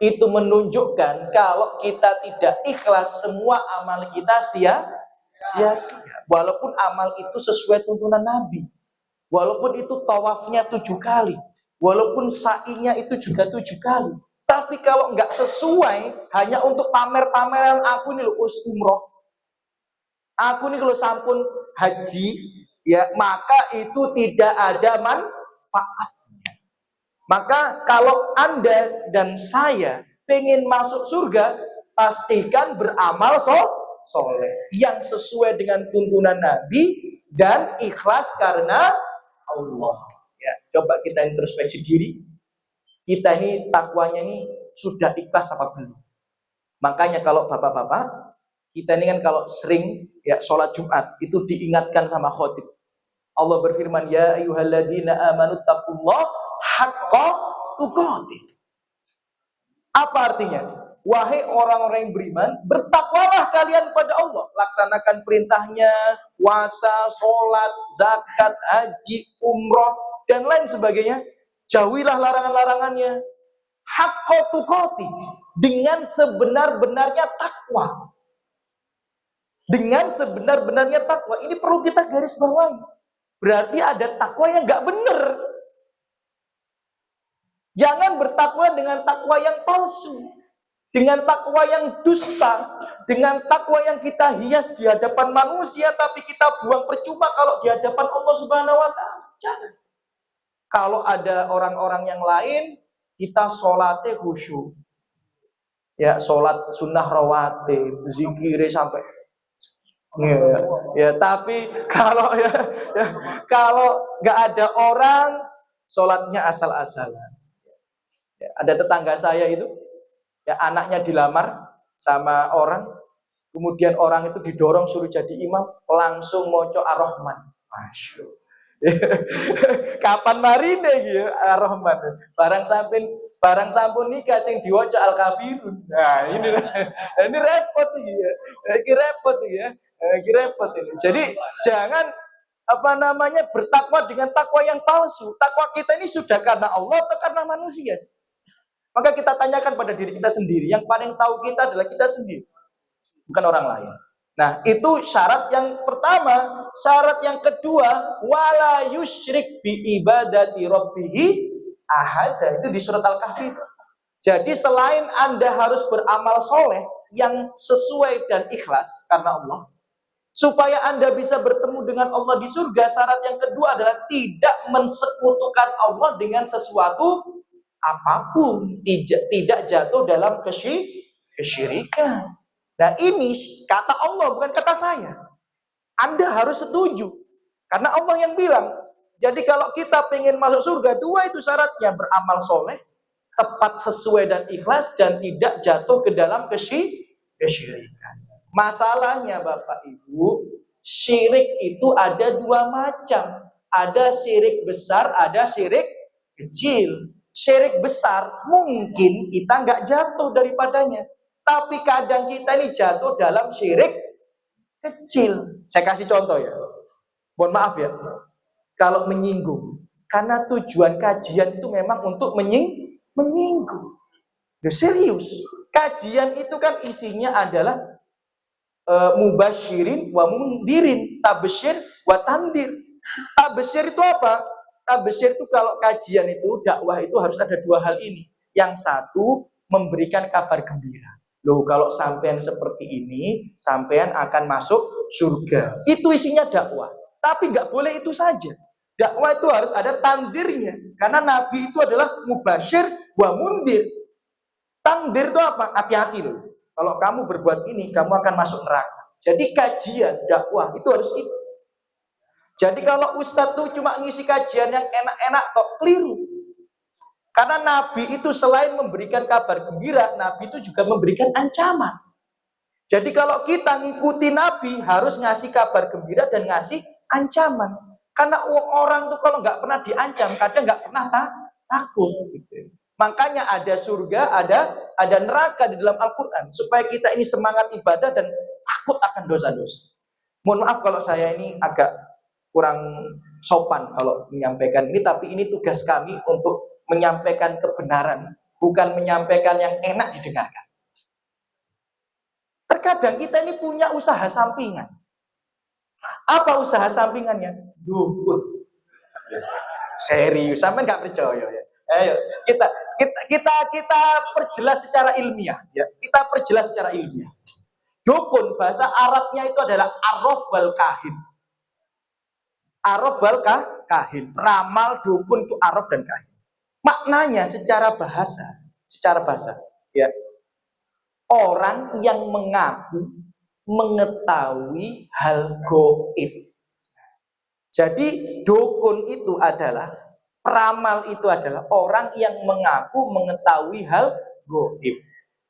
Itu menunjukkan kalau kita tidak ikhlas, semua amal kita sia-sia. Walaupun amal itu sesuai tuntunan Nabi, walaupun itu tawafnya 7 kali, walaupun sa'inya itu juga 7 kali, tapi kalau nggak sesuai, hanya untuk pamer-pameran, aku ini loh umroh, aku ini kalau sampun haji, ya maka itu tidak ada manfaat. Maka kalau Anda dan saya pengen masuk surga, pastikan beramal soleh yang sesuai dengan tuntunan Nabi dan ikhlas karena Allah. Ya, coba kita introspeksi diri. Kita ini takwanya ini sudah ikhlas apa belum? Makanya kalau bapak-bapak, kita ini kan kalau sering ya sholat Jumat itu diingatkan sama khotib. Allah berfirman, ya ayyuhalladzina amanu taqullah haqqa tuqatih. Apa artinya? Wahai orang-orang yang beriman, bertakwalah kalian pada Allah. Laksanakan perintahnya, puasa, sholat, zakat, haji, umroh, dan lain sebagainya. Jauhilah larangan-larangannya. Haqqa tuqatih. Dengan sebenar-benarnya takwa. Dengan sebenar-benarnya takwa. Ini perlu kita garis bawahi. Berarti ada takwa yang nggak benar. Jangan bertakwa dengan takwa yang palsu, dengan takwa yang dusta, dengan takwa yang kita hias di hadapan manusia, tapi kita buang percuma kalau di hadapan Allah Subhanahu wa Ta'ala. Jangan. Kalau ada orang-orang yang lain, kita sholatnya khusyuk. Ya, sholat sunnah rawatib, zikir sampai. Ya, tapi kalau kalau nggak ada orang, sholatnya asal-asalan. Ya, ada tetangga saya itu, ya anaknya dilamar sama orang, kemudian orang itu didorong suruh jadi imam, langsung moco Ar-Rahman. Masya Allah. Kapan marine gitu Ar-Rahman. Barang sampun nikah sing diwaca Al-Kafirun. Nah, ini repot iki ya. Ini repot ya. Ini repot ini. Jadi jangan bertakwa dengan takwa yang palsu. Takwa kita ini sudah karena Allah atau karena manusia? Maka kita tanyakan pada diri kita sendiri. Yang paling tahu kita adalah kita sendiri, bukan orang lain. Nah, itu syarat yang pertama. Syarat yang kedua, wala yusyrik bi ibadati rabbihi ahada. Itu di surat Al-Kahfi. Jadi selain Anda harus beramal soleh yang sesuai dan ikhlas karena Allah, supaya Anda bisa bertemu dengan Allah di surga, syarat yang kedua adalah tidak mensekutukan Allah dengan sesuatu apapun, tidak jatuh dalam kesyirikan. Nah, ini kata Allah, bukan kata saya. Anda harus setuju. Karena Allah yang bilang. Jadi kalau kita pengen masuk surga, dua itu syaratnya. Beramal soleh, tepat sesuai dan ikhlas, dan tidak jatuh ke dalam kesyirikan. Masalahnya Bapak Ibu, syirik itu ada dua macam. Ada syirik besar, ada syirik kecil. Syirik besar mungkin kita nggak jatuh daripadanya. Tapi kadang kita ini jatuh dalam syirik kecil. Saya kasih contoh ya. Mohon maaf ya, kalau menyinggung. Karena tujuan kajian itu memang untuk menyinggung. Ya, serius. Kajian itu kan isinya adalah mubasyirin wa mundirin, tabesyir wa tandir. Tabesyir itu apa? Tabesyir itu kalau kajian itu, dakwah itu harus ada dua hal ini. Yang satu, memberikan kabar gembira. Loh, kalau sampean seperti ini, sampean akan masuk surga. Itu isinya dakwah. Tapi nggak boleh itu saja. Dakwah itu harus ada tandirnya. Karena Nabi itu adalah mubasyir wa mundir. Tandir itu apa? Hati-hati loh. Kalau kamu berbuat ini, kamu akan masuk neraka. Jadi kajian, dakwah itu harus itu. Jadi kalau ustadz tuh cuma ngisi kajian yang enak-enak kok, keliru. Karena Nabi itu selain memberikan kabar gembira, Nabi itu juga memberikan ancaman. Jadi kalau kita ngikuti Nabi, harus ngasih kabar gembira dan ngasih ancaman. Karena orang tuh kalau nggak pernah diancam, kadang nggak pernah takut. Makanya ada surga, ada neraka di dalam Al-Quran. Supaya kita ini semangat ibadah dan takut akan dosa-dosa. Mohon maaf kalau saya ini agak kurang sopan kalau menyampaikan ini. Tapi ini tugas kami untuk menyampaikan kebenaran. Bukan menyampaikan yang enak didengarkan. Terkadang kita ini punya usaha sampingan. Apa usaha sampingannya? Dukun. Serius, sampai nggak percaya ya. Ayo, kita perjelas secara ilmiah ya. Kita perjelas secara ilmiah. Dukun bahasa Arabnya itu adalah arraf wal kahin. Arraf wal kahin. Ramal, dukun itu arraf dan kahin. Maknanya secara bahasa ya. Orang yang mengaku mengetahui hal gaib. Jadi dukun itu adalah, peramal itu adalah orang yang mengaku mengetahui hal gaib.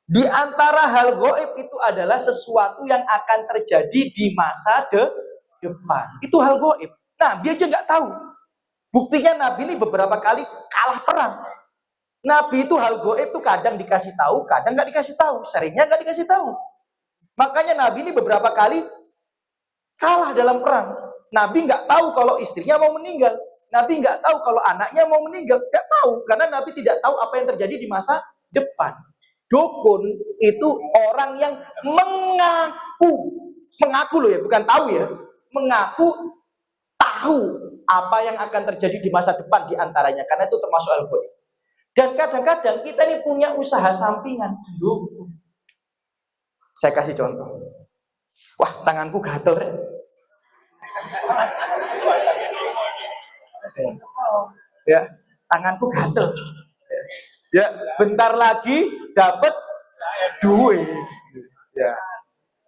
Di antara hal gaib itu adalah sesuatu yang akan terjadi di masa depan. Itu hal gaib. Nabi aja nggak tahu. Buktinya Nabi ini beberapa kali kalah perang. Nabi itu hal gaib itu kadang dikasih tahu, kadang nggak dikasih tahu. Seringnya nggak dikasih tahu. Makanya Nabi ini beberapa kali kalah dalam perang. Nabi nggak tahu kalau istrinya mau meninggal. Nabi nggak tahu kalau anaknya mau meninggal. Nggak tahu, karena Nabi tidak tahu apa yang terjadi di masa depan. Dukun itu orang yang mengaku loh ya, bukan tahu ya, mengaku tahu apa yang akan terjadi di masa depan di antaranya, karena itu termasuk al-ghaib. Dan kadang-kadang kita ini punya usaha sampingan. Dukun. Saya kasih contoh. Wah, tanganku gatel. Ya, tanganku gatel. Ya, bentar lagi dapat duit. Ya.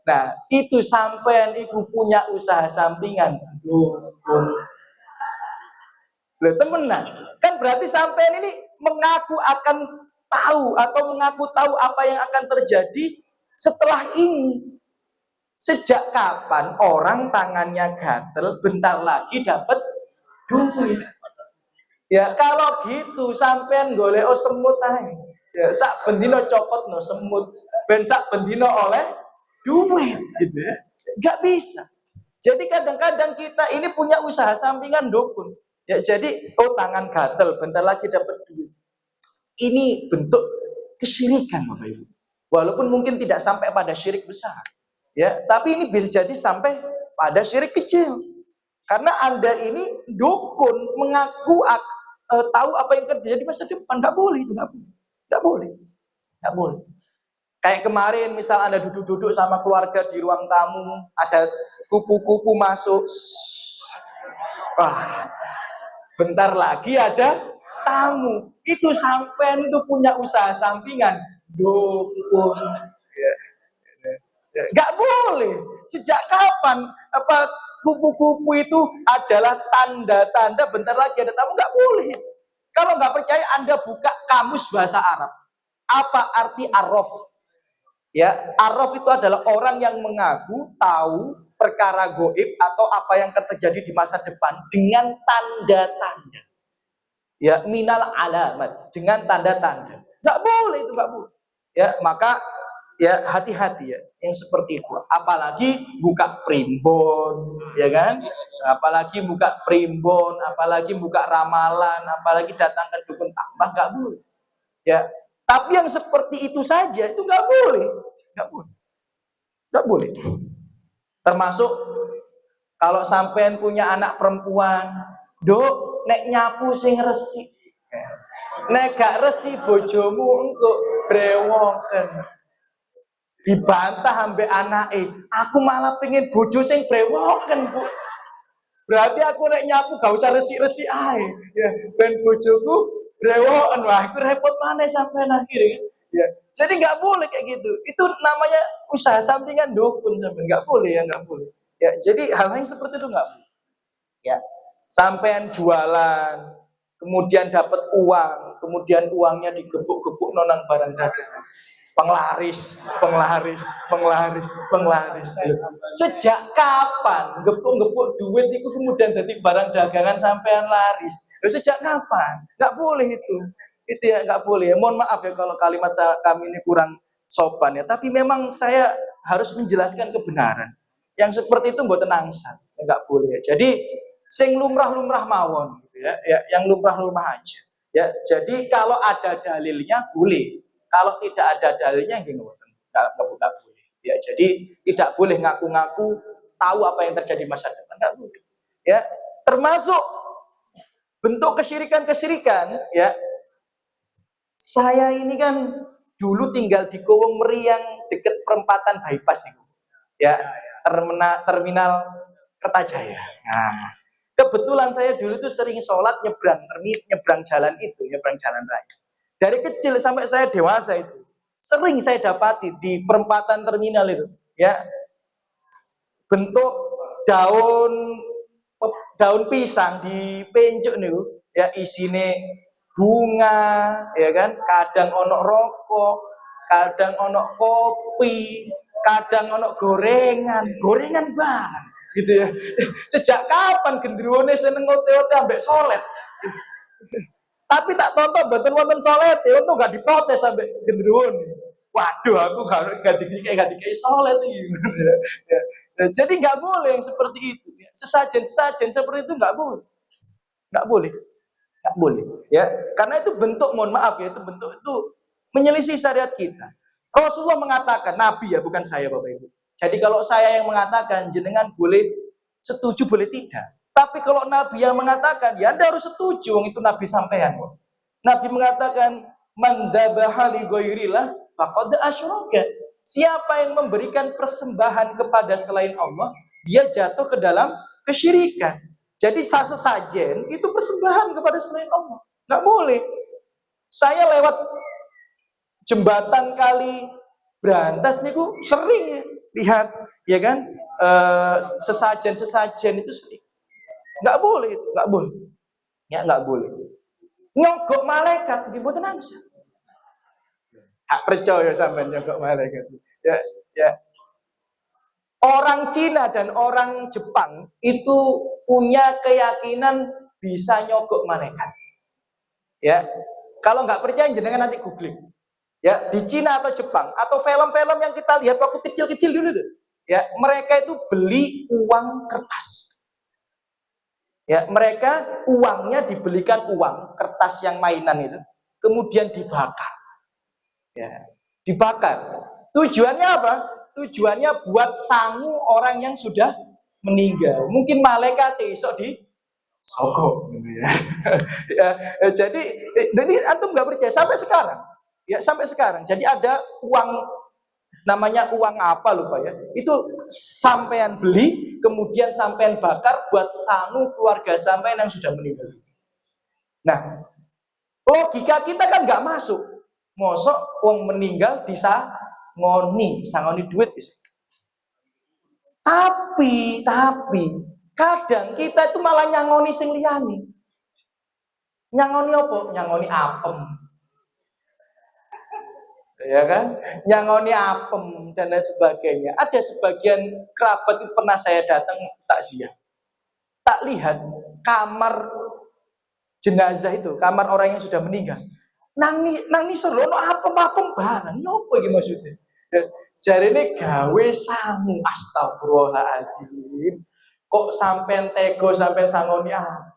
Nah, itu sampean iku punya usaha sampingan. Dukun. Loh, temenan. Kan berarti sampean ini mengaku akan tahu atau mengaku tahu apa yang akan terjadi setelah ini. Sejak kapan orang tangannya gatel, bentar lagi dapat duit? Ya kalau gitu sampean golek semut ae. Ya sak bendino copot no semut, ben sak bendino oleh duit gitu ya. Enggak bisa. Jadi kadang-kadang kita ini punya usaha sampingan dukun. Ya jadi tangan gatel, bentar lagi dapat duit. Ini bentuk kesyirikan Bapak Ibu. Walaupun mungkin tidak sampai pada syirik besar. Ya, tapi ini bisa jadi sampai pada syirik kecil. Karena Anda ini dukun mengaku tahu apa yang terjadi di masa depan. Nggak boleh itu, nggak boleh. Kayak kemarin misal Anda duduk-duduk sama keluarga di ruang tamu, ada kupu-kupu masuk. Wah, bentar lagi ada tamu. Itu sampean itu punya usaha sampingan, dukun. Nggak boleh. Sejak kapan kupu-kupu itu adalah tanda-tanda bentar lagi ada tamu? Nggak boleh. Kalau nggak percaya Anda buka kamus bahasa Arab. Apa arti arraf? Ya, arraf itu adalah orang yang mengaku tahu perkara goib atau apa yang akan terjadi di masa depan dengan tanda-tanda. Ya, minal alamat, dengan tanda-tanda. Nggak boleh itu, nggak boleh. Ya, maka ya hati-hati ya yang seperti itu. Apalagi buka primbon, ya kan? Apalagi buka primbon, apalagi buka ramalan, apalagi datang ke dukun tambah, nggak boleh. Ya, tapi yang seperti itu saja itu nggak boleh, nggak boleh, nggak boleh. Termasuk kalau sampean punya anak perempuan, dok, nek nyapu sing resik, nek gak resi bojomu engko brewoken. Dibantah ambek anake, aku malah pengen bojo sing brewoken, Bu. Berarti aku nek nyapu gak usah resik-resik ae. Ya, ben bojoku brewoken. Wah, itu repot maneh sampean akhirnya. Ya. Jadi nggak boleh kayak gitu. Itu namanya usaha sampingan dukun sampean. Nggak boleh ya, nggak boleh. Ya, jadi hal yang seperti itu nggak boleh. Ya. Sampean jualan, kemudian dapat uang, kemudian uangnya digebuk-gebuk nonang barang dagangan. Penglaris, penglaris, penglaris, penglaris. Sejak kapan gepuk-gepuk duit itu kemudian jadi barang dagangan sampean laris? Sejak kapan? Nggak boleh itu. Itu ya nggak boleh. Mohon maaf ya kalau kalimat kami ini kurang sopan ya. Tapi memang saya harus menjelaskan kebenaran. Yang seperti itu mboten angsal, nggak boleh. Jadi sing lumrah-lumrah mawon, gitu ya. Ya, yang lumrah-lumrah aja. Ya, jadi kalau ada dalilnya boleh. Kalau tidak ada dalilnya nggak boleh. Ya, jadi tidak boleh ngaku-ngaku tahu apa yang terjadi masa depan, nggak boleh. Ya, termasuk bentuk kesyirikan-kesyirikan. Ya, saya ini kan dulu tinggal di Kowong Meriang dekat perempatan bypass nih, ya terminal Kertajaya. Nah, kebetulan saya dulu itu sering sholat nyebrang jalan itu, nyebrang jalan raya. Dari kecil sampai saya dewasa itu sering saya dapati di perempatan terminal itu, ya bentuk daun daun pisang di penjuk nih, ya isine bunga, ya kan? Kadang ono rokok, kadang ono kopi, kadang ono gorengan, gorengan banget, gitu ya. Sejak kapan gendruwone seneng ote-ote ambek solet? Tapi tak tonton betul wonten solet, ya untuk gak diprotes sampai gendruwo. Waduh, aku gak dikai solet ini. Ya. Ya. Jadi nggak boleh yang seperti itu. Sesajen seperti itu nggak boleh, nggak boleh, nggak boleh. Ya, karena itu bentuk, mohon maaf ya, itu bentuk itu menyelisih syariat kita. Rasulullah mengatakan, Nabi ya, bukan saya Bapak Ibu. Jadi kalau saya yang mengatakan, jenengan boleh setuju, boleh tidak. Tapi kalau Nabi yang mengatakan, ya Anda harus setuju, itu Nabi sampean. Nabi mengatakan, man dzabaha li ghairillah faqad asyraka. Siapa yang memberikan persembahan kepada selain Allah, dia jatuh ke dalam kesyirikan. Jadi sesajen itu persembahan kepada selain Allah. Nggak boleh. Saya lewat jembatan kali Brantas niku sering ya lihat, ya kan, sesajen itu sering. Nggak boleh, nggak boleh. Ya nggak boleh. Nyogok malaikat dibuat nangsa. Hak percaya sampai nyogok malaikat. Ya, ya. Orang Cina dan orang Jepang itu punya keyakinan bisa nyogok malaikat. Ya, kalau nggak percaya jangan nanti googling. Ya, di Cina atau Jepang atau film-film yang kita lihat waktu kecil-kecil dulu tuh. Ya, mereka itu beli uang kertas. Ya, mereka uangnya dibelikan uang kertas yang mainan itu, kemudian dibakar. Ya, dibakar. Tujuannya apa? Tujuannya buat sangu orang yang sudah meninggal. Mungkin malaikat esok di sogok. Ya, jadi antum nggak percaya sampai sekarang. Ya, sampai sekarang. Jadi ada uang, namanya uang apa lupa ya, itu sampean beli kemudian sampean bakar buat sangu keluarga sampean yang sudah meninggal. Nah, logika kita kan nggak masuk, mosok wong meninggal bisa sangoni duit bisa. Tapi kadang kita itu malah nyangoni sing liyane. Nyangoni apa? Nyangoni apem, ya kan, nyangoni apem dan lain sebagainya. Ada sebagian kerabat itu pernah saya datang takziah, tak lihat kamar jenazah itu, kamar orang yang sudah meninggal, nangis serono apem barang, ini apa ini maksudnya? Jari ini gawe sangu, astagfirullahaladzim. Kok sampai tego sampai sangoni apa?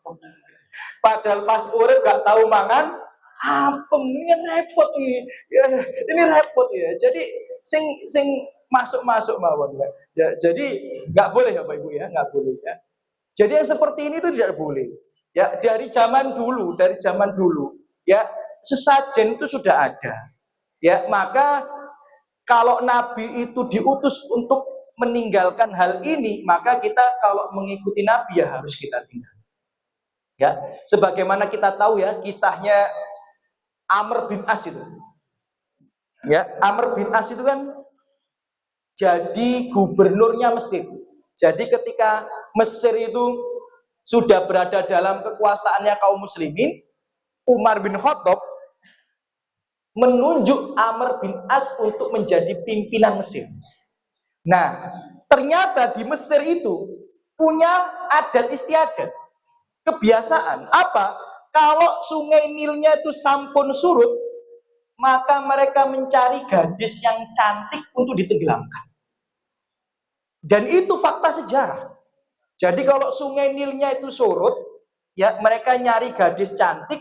Padahal pas urip gak tahu mangan apa, ini repot nih. Ya, ini repot ya. Jadi sing masuk mawon ya. Ya, jadi nggak boleh ya Bapak Ibu ya, nggak boleh ya. Jadi yang seperti ini itu tidak boleh. Ya, dari zaman dulu ya, sesajen itu sudah ada. Ya, maka kalau Nabi itu diutus untuk meninggalkan hal ini, maka kita kalau mengikuti Nabi ya harus kita tinggal. Ya, sebagaimana kita tahu ya kisahnya Amr bin As itu. Ya, Amr bin As itu kan jadi gubernurnya Mesir. Jadi ketika Mesir itu sudah berada dalam kekuasaannya kaum muslimin, Umar bin Khattab menunjuk Amr bin As untuk menjadi pimpinan Mesir. Nah, ternyata di Mesir itu punya adat istiadat. Kebiasaan apa? Kalau sungai Nilnya itu sampun surut, maka mereka mencari gadis yang cantik untuk ditenggelamkan. Dan itu fakta sejarah. Jadi kalau sungai Nilnya itu surut, ya mereka nyari gadis cantik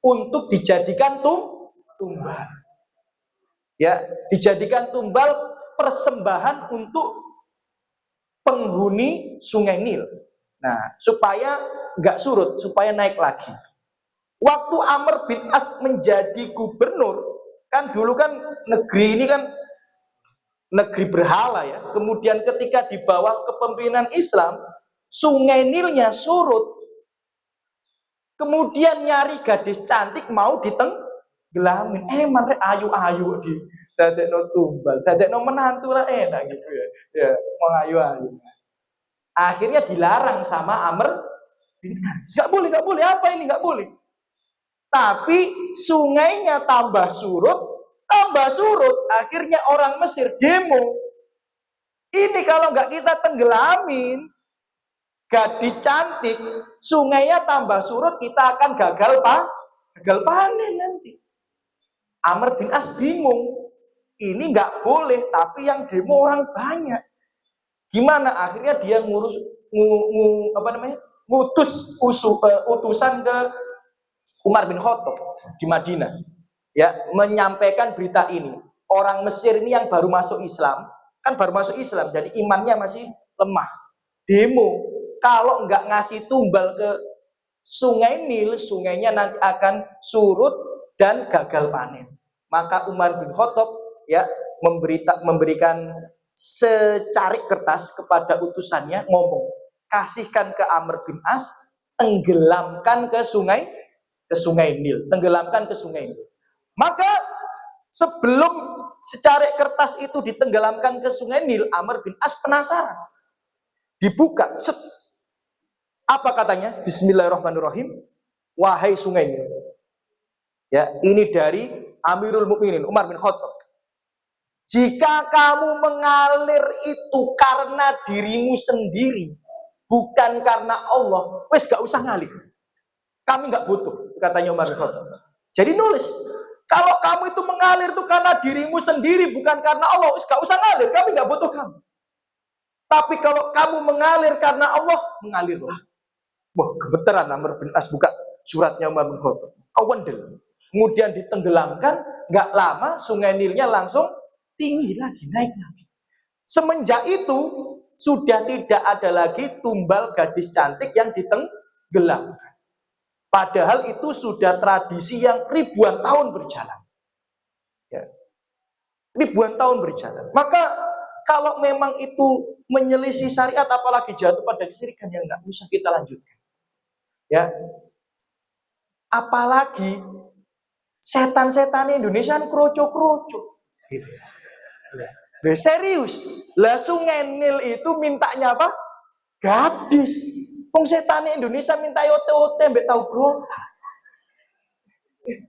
untuk dijadikan tumbal. Ya, dijadikan tumbal persembahan untuk penghuni sungai Nil. Nah, supaya nggak surut, supaya naik lagi. Waktu Amr bin As menjadi gubernur, kan dulu kan negeri ini kan negeri berhala ya. Kemudian ketika di bawah kepemimpinan Islam, sungai Nilnya surut. Kemudian nyari gadis cantik mau ditenggelamin. Mare ayu-ayu di dadekno tumbal, dadekno menantu lah enak gitu ya. Ya, mau ayu-ayu. Akhirnya dilarang sama Amr bin As. Nggak boleh, apa ini nggak boleh. Tapi sungainya tambah surut, akhirnya orang Mesir demo. Ini kalau nggak kita tenggelamin, gadis cantik, sungainya tambah surut, kita akan gagal panen nanti. Amr bin As bingung. Ini nggak boleh, tapi yang demo orang banyak. Gimana? Akhirnya dia ngutus utusan ke Umar bin Khattab di Madinah, ya, menyampaikan berita ini. Orang Mesir ini yang baru masuk Islam, jadi imannya masih lemah. Demo, kalau nggak ngasih tumbal ke sungai Nil, sungainya nanti akan surut dan gagal panen. Maka Umar bin Khattab ya memberikan secarik kertas kepada utusannya, ngomong, kasihkan ke Amr bin As, tenggelamkan ke sungai Nil, tenggelamkan ke sungai Nil. Maka sebelum secarik kertas itu ditenggelamkan ke sungai Nil, Amr bin As penasaran. Dibuka, set. Apa katanya? Bismillahirrahmanirrahim. Wahai sungai Nil. Ya, ini dari Amirul Mukminin Umar bin Khattab. Jika kamu mengalir itu karena dirimu sendiri, bukan karena Allah, wes gak usah ngalir. Kami gak butuh, katanya Umar bin Khattab. Jadi nulis, kalau kamu itu mengalir itu karena dirimu sendiri, bukan karena Allah, wes gak usah ngalir, kami gak butuh kamu. Tapi kalau kamu mengalir karena Allah, mengalirlah. Wah, gemeteran Amr bin As buka suratnya Umar bin Khattab. Awandel. Kemudian ditenggelamkan, gak lama sungai Nilnya langsung tinggi lagi, naik lagi. Semenjak itu sudah tidak ada lagi tumbal gadis cantik yang ditenggelamkan. Padahal itu sudah tradisi yang ribuan tahun berjalan. Ya. Ribuan tahun berjalan. Maka kalau memang itu menyelisih syariat, apalagi jatuh pada kesyirikan, yang nggak usah kita lanjutkan. Ya. Apalagi setan-setan Indonesia kroco-kroco. Gitu. Serius, lah sungai Nil itu mintanya apa? Gadis. Wong setan Indonesia minta ote-ote mbek tau bro.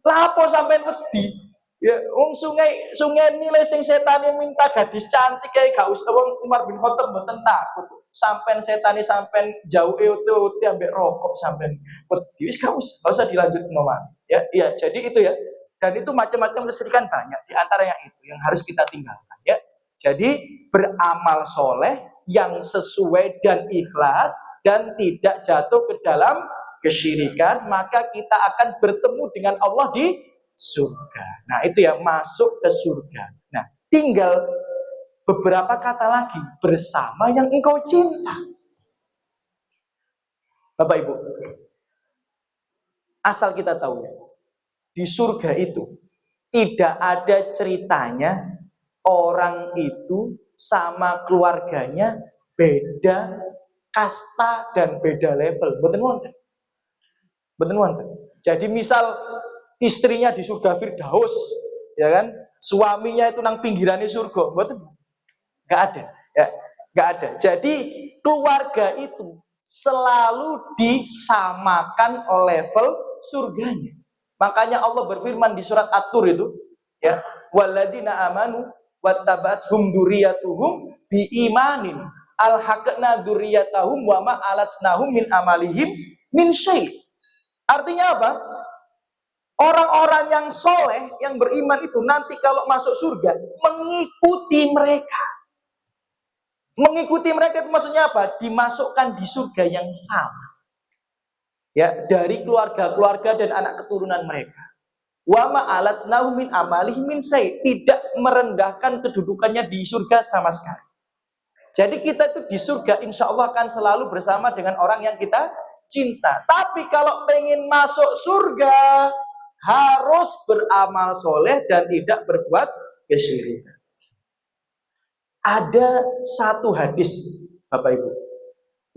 Lah apa sampean wedi? Ya, wong sungai Nil sing setane minta gadis cantik kae gak usah. Wong Umar bin Khattab mboten takut. Sampean setane sampean jauh ote-ote ambek rokok sampean wedi. Wis gak usah dilanjutkan nomor. Ya, iya, jadi itu ya. Dan itu macam-macam kesyirikan banyak, di antaranya itu yang harus kita tinggalkan ya. Jadi beramal soleh yang sesuai dan ikhlas dan tidak jatuh ke dalam kesyirikan, maka kita akan bertemu dengan Allah di surga. Nah, itu ya, masuk ke surga. Nah, tinggal beberapa kata lagi, bersama yang engkau cinta. Bapak Ibu, asal kita tahu ya, di surga itu tidak ada ceritanya orang itu sama keluarganya beda kasta dan beda level. Betul wonten. Betul wonten. Jadi misal istrinya di surga Firdaus, ya kan? Suaminya itu nang pinggirannya surga, betul? Nggak ada, ya, nggak ada. Jadi keluarga itu selalu disamakan level surganya. Makanya Allah berfirman di surat At-Tur itu, ya, walladzina amanu wattabathum dzurriyyatuhum biimanin alhaqna dzurriyyatahum wa ma alatsnahum min amalihim min syai'. Artinya apa? Orang-orang yang soleh, yang beriman itu nanti kalau masuk surga mengikuti mereka. Mengikuti mereka itu maksudnya apa? Dimasukkan di surga yang sama. Ya, dari keluarga-keluarga dan anak keturunan mereka. Wa ma'alatsnahu min amalihi min syai', tidak merendahkan kedudukannya di surga sama sekali. Jadi kita itu di surga insya Allah akan selalu bersama dengan orang yang kita cinta. Tapi kalau pengen masuk surga harus beramal soleh dan tidak berbuat kesyirikan. Ada satu hadis, Bapak Ibu,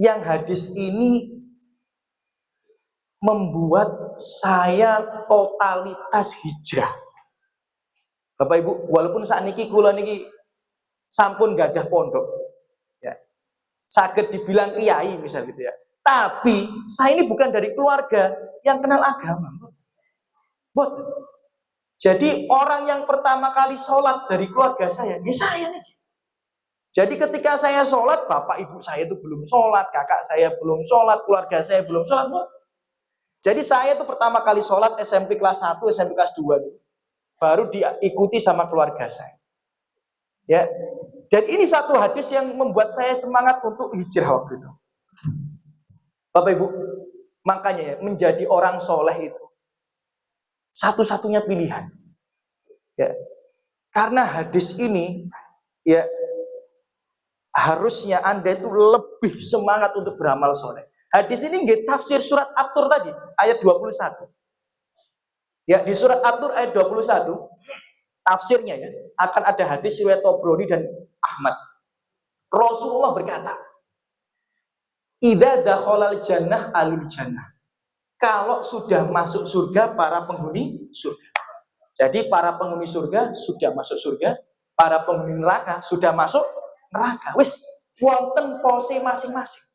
yang hadis ini membuat saya totalitas hijrah. Bapak Ibu, walaupun saat niki kula niki sampun gadah pondok, ya, saged dibilang kiai misal gitu ya. Tapi saya ini bukan dari keluarga yang kenal agama. Betul. Jadi orang yang pertama kali sholat dari keluarga saya, ya saya nih. Jadi ketika saya sholat, bapak ibu saya itu belum sholat, kakak saya belum sholat, keluarga saya belum sholat. Jadi saya itu pertama kali sholat SMP kelas 1, SMP kelas 2. Baru diikuti sama keluarga saya. Ya. Dan ini satu hadis yang membuat saya semangat untuk hijrah waktu itu. Bapak Ibu, makanya ya, menjadi orang soleh itu satu-satunya pilihan. Ya. Karena hadis ini, ya, harusnya Anda itu lebih semangat untuk beramal soleh. Hadis ini nggih tafsir surat At-Tur tadi, ayat 21. Ya, di surat At-Tur ayat 21, tafsirnya ya, akan ada hadis riwayat Tabrani dan Ahmad. Rasulullah berkata, "Idza dakhalal jannah alul jannah." Kalau sudah masuk surga para penghuni surga. Jadi para penghuni surga sudah masuk surga, para penghuni neraka sudah masuk neraka. Wis wonten pose masing-masing.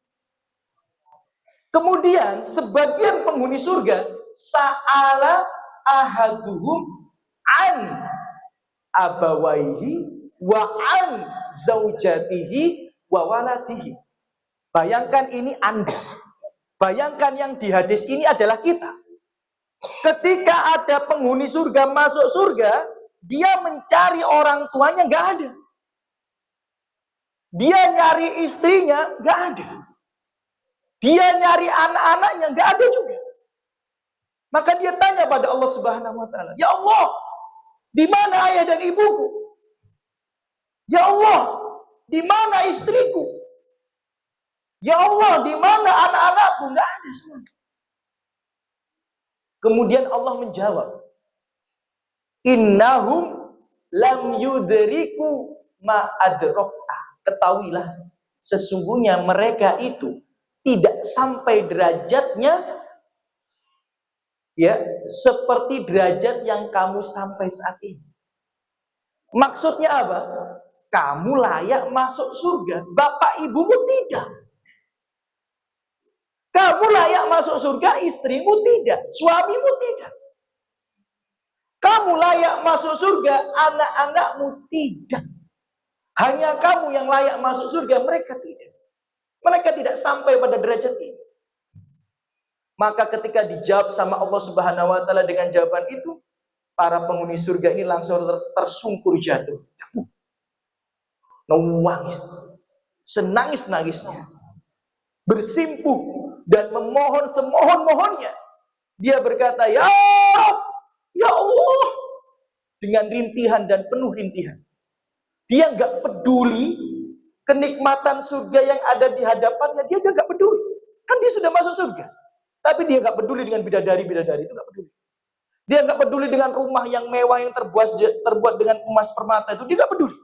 Kemudian sebagian penghuni surga sa'ala ahaduhum an abawaihi wa an zaujatihi wa waladihi. Bayangkan ini Anda. Bayangkan yang di hadis ini adalah kita. Ketika ada penghuni surga masuk surga, dia mencari orang tuanya nggak ada. Dia nyari istrinya nggak ada. Dia nyari anak-anaknya nggak ada juga. Maka dia tanya pada Allah Subhanahu Wa Taala, Ya Allah, di mana ayah dan ibuku? Ya Allah, di mana istriku? Ya Allah, di mana anak-anakku? Nggak ada semua. Kemudian Allah menjawab, Innahum lam yudriku ma adrokta. Ketahuilah, sesungguhnya mereka itu tidak sampai derajatnya ya seperti derajat yang kamu sampai saat ini. Maksudnya apa? Kamu layak masuk surga, bapak ibumu tidak. Kamu layak masuk surga, istrimu tidak, suamimu tidak. Kamu layak masuk surga, anak-anakmu tidak. Hanya kamu yang layak masuk surga, mereka tidak. Mereka tidak sampai pada derajat ini. Maka ketika dijawab sama Allah Subhanahu Wa Taala dengan jawaban itu, para penghuni surga ini langsung tersungkur jatuh. nangis, senangis-nangisnya, bersimpuh dan memohon semohon-mohonnya. Dia berkata, ya Allah, dengan rintihan dan penuh rintihan. Dia nggak peduli kenikmatan surga yang ada di hadapannya, dia nggak peduli. Kan dia sudah masuk surga. Tapi dia nggak peduli dengan bidadari-bidadari, itu nggak peduli. Dia nggak peduli dengan rumah yang mewah yang terbuat dengan emas permata, itu dia nggak peduli.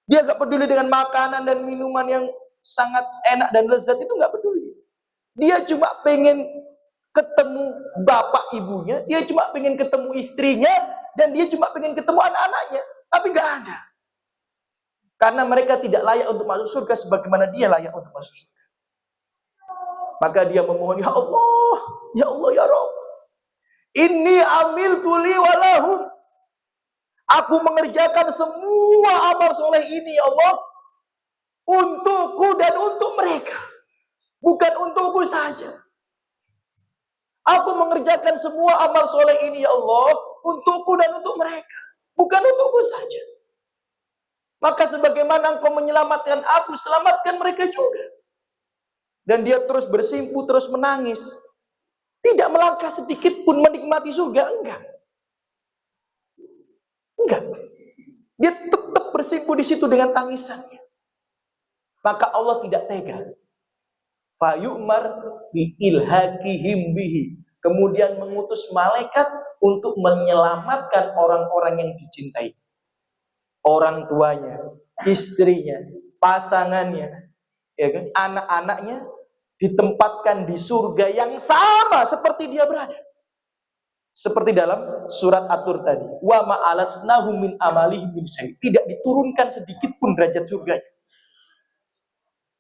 Dia nggak peduli dengan makanan dan minuman yang sangat enak dan lezat, itu nggak peduli. Dia cuma pengen ketemu bapak ibunya, dia cuma pengen ketemu istrinya, dan dia cuma pengen ketemu anak-anaknya. Tapi nggak ada. Karena mereka tidak layak untuk masuk surga sebagaimana dia layak untuk masuk surga. Maka dia memohon, ya Allah, ya Rabb, inni amiltu li walahum. Aku mengerjakan semua amal soleh ini, ya Allah, untukku dan untuk mereka. Bukan untukku saja. Aku mengerjakan semua amal soleh ini, ya Allah, untukku dan untuk mereka. Bukan untukku saja. Maka sebagaimana engkau menyelamatkan aku, selamatkan mereka juga. Dan dia terus bersimpuh, terus menangis. Tidak melangkah sedikit pun menikmati surga, enggak. Dia tetap bersimpuh di situ dengan tangisannya. Maka Allah tidak tega. Fayu'mar bi ilhaqihim bihi. Kemudian mengutus malaikat untuk menyelamatkan orang-orang yang dicintai. Orang tuanya, istrinya, pasangannya, ya kan, anak-anaknya ditempatkan di surga yang sama seperti dia berada. Seperti dalam surat At-Tur tadi, wa ma'alatsnahum min amalihim min syai'. Tidak diturunkan sedikit pun derajat surganya.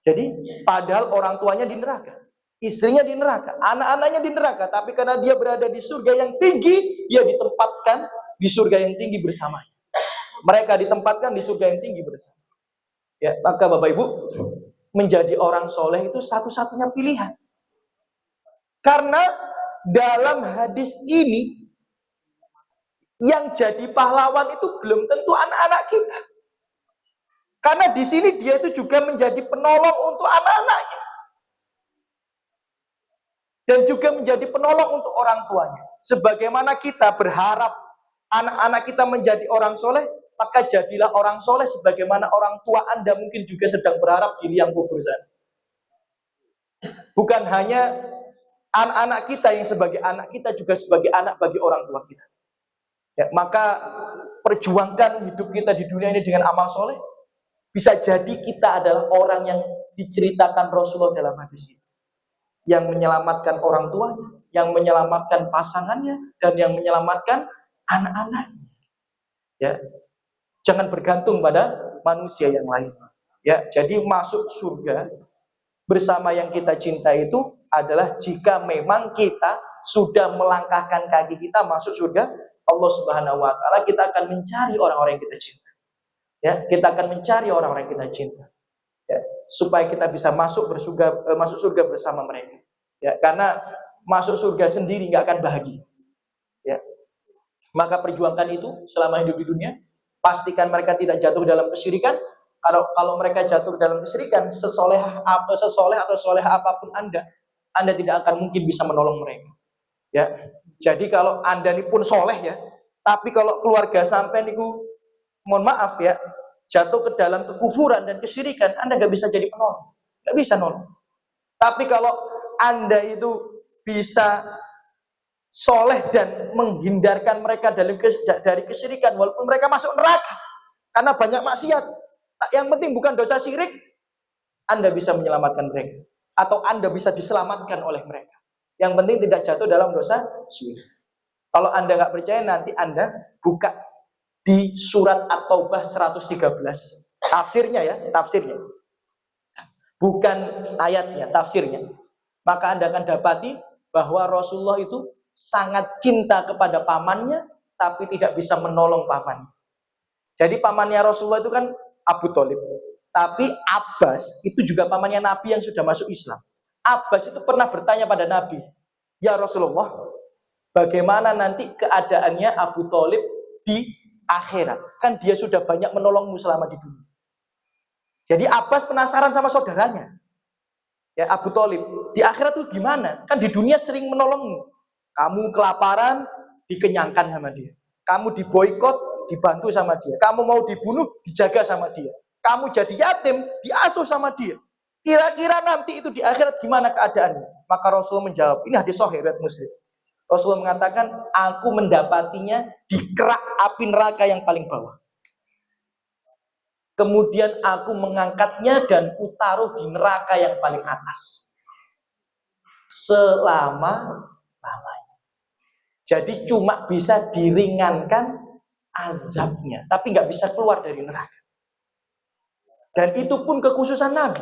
Jadi padahal orang tuanya di neraka, istrinya di neraka, anak-anaknya di neraka, tapi karena dia berada di surga yang tinggi, dia ditempatkan di surga yang tinggi bersamanya. Mereka ditempatkan di surga yang tinggi bersama. Ya, maka Bapak Ibu, menjadi orang soleh itu satu-satunya pilihan. Karena dalam hadis ini, yang jadi pahlawan itu belum tentu anak-anak kita. Karena di sini dia itu juga menjadi penolong untuk anak-anaknya. Dan juga menjadi penolong untuk orang tuanya. Sebagaimana kita berharap anak-anak kita menjadi orang soleh, maka jadilah orang soleh sebagaimana orang tua Anda mungkin juga sedang berharap di liang kubur sana. Bukan hanya anak-anak kita yang sebagai anak, kita juga sebagai anak bagi orang tua kita. Ya, maka perjuangkan hidup kita di dunia ini dengan amal soleh. Bisa jadi kita adalah orang yang diceritakan Rasulullah dalam hadis ini. Yang menyelamatkan orang tuanya, yang menyelamatkan pasangannya, dan yang menyelamatkan anak-anaknya. Ya, jangan bergantung pada manusia yang lain. Ya, jadi masuk surga bersama yang kita cinta itu adalah jika memang kita sudah melangkahkan kaki kita masuk surga Allah Subhanahu wa taala, kita akan mencari orang-orang yang kita cinta. Ya, kita akan mencari orang-orang yang kita cinta. Ya, supaya kita bisa masuk surga bersama mereka. Ya, karena masuk surga sendiri nggak akan bahagia. Ya. Maka perjuangkan itu selama hidup di dunia. Pastikan mereka tidak jatuh dalam kesyirikan. Kalau mereka jatuh dalam kesyirikan, sesoleh atau soleh apapun Anda tidak akan mungkin bisa menolong mereka. Ya. Jadi kalau Anda ini pun soleh ya, tapi kalau keluarga sampai niku, mohon maaf ya, jatuh ke dalam kekufuran dan kesyirikan, Anda nggak bisa jadi penolong, nggak bisa nolong. Tapi kalau Anda itu bisa soleh dan menghindarkan mereka dari kesyirikan, walaupun mereka masuk neraka karena banyak maksiat, yang penting bukan dosa syirik, Anda bisa menyelamatkan mereka, atau Anda bisa diselamatkan oleh mereka. Yang penting tidak jatuh dalam dosa syirik. Kalau Anda nggak percaya, nanti Anda buka di surat At-Taubah 113. Tafsirnya ya, tafsirnya. Bukan ayatnya, tafsirnya. Maka Anda akan dapati bahwa Rasulullah itu sangat cinta kepada pamannya, tapi tidak bisa menolong pamannya. Jadi pamannya Rasulullah itu kan Abu Thalib. Tapi Abbas itu juga pamannya Nabi yang sudah masuk Islam. Abbas itu pernah bertanya pada Nabi, ya Rasulullah, bagaimana nanti keadaannya Abu Thalib di akhirat? Kan dia sudah banyak menolongmu selama di dunia. Jadi Abbas penasaran sama saudaranya, ya Abu Thalib. Di akhirat tuh gimana? Kan di dunia sering menolongmu. Kamu kelaparan, dikenyangkan sama dia. Kamu diboikot, dibantu sama dia. Kamu mau dibunuh, dijaga sama dia. Kamu jadi yatim, diasuh sama dia. Kira-kira nanti itu di akhirat gimana keadaannya? Maka Rasulullah menjawab, ini hadis sahih riwayat Muslim. Rasulullah mengatakan, aku mendapatinya di kerak api neraka yang paling bawah. Kemudian aku mengangkatnya dan kutaruh di neraka yang paling atas. Selama-lamanya. Jadi cuma bisa diringankan azabnya, tapi nggak bisa keluar dari neraka. Dan itu pun kekhususan Nabi.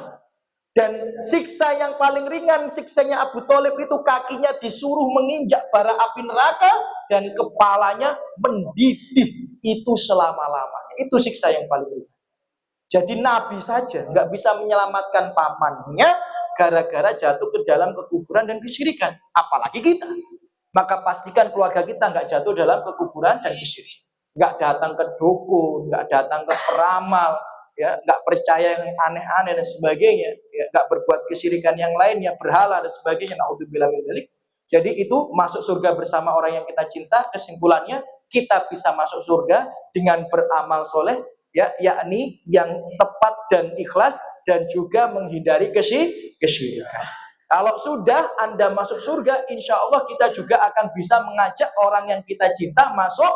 Dan siksa yang paling ringan, siksanya Abu Thalib itu kakinya disuruh menginjak bara api neraka dan kepalanya mendidih itu selama-lamanya. Itu siksa yang paling ringan. Jadi Nabi saja nggak bisa menyelamatkan pamannya gara-gara jatuh ke dalam kekufuran dan kesyirikan. Apalagi kita. Maka pastikan keluarga kita nggak jatuh dalam kekufuran dan kesyirikan. Nggak datang ke dukun, nggak datang ke peramal, ya, nggak percaya yang aneh-aneh dan sebagainya, ya, nggak berbuat kesyirikan yang lainnya, berhala dan sebagainya. Naudzubillah min dzalik. Jadi itu masuk surga bersama orang yang kita cinta. Kesimpulannya kita bisa masuk surga dengan beramal soleh, ya, yakni yang tepat dan ikhlas dan juga menghindari kesyirikan. Kalau sudah Anda masuk surga, insya Allah kita juga akan bisa mengajak orang yang kita cinta masuk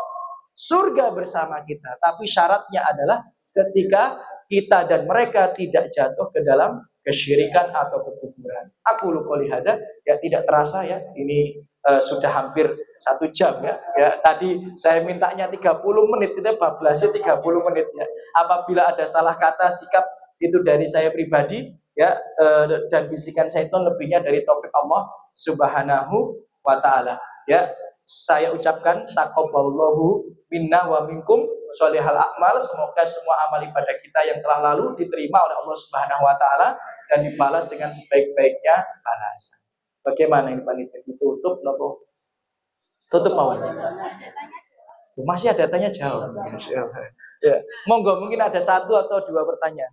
surga bersama kita. Tapi syaratnya adalah ketika kita dan mereka tidak jatuh ke dalam kesyirikan atau kekufuran. Aku lupa lihat, ya tidak terasa ya, ini sudah hampir 1 jam ya. Ya tadi saya mintanya 30 menit, kita bablasnya 30 menit ya. Apabila ada salah kata, sikap itu dari saya pribadi ya, dan bisikan syaitan lebihnya dari taufik Allah Subhanahu wa taala. Ya, saya ucapkan taqabbalallahu minna wa minkum sholihal a'mal. Semoga semua amal ibadah kita yang telah lalu diterima oleh Allah Subhanahu wa taala dan dibalas dengan sebaik-baiknya balasan. Bagaimana ini panitia? Ditutup nopo? Tutup mau? Masih ada tanya jawab. Ya, monggo mungkin ada 1 atau 2 pertanyaan.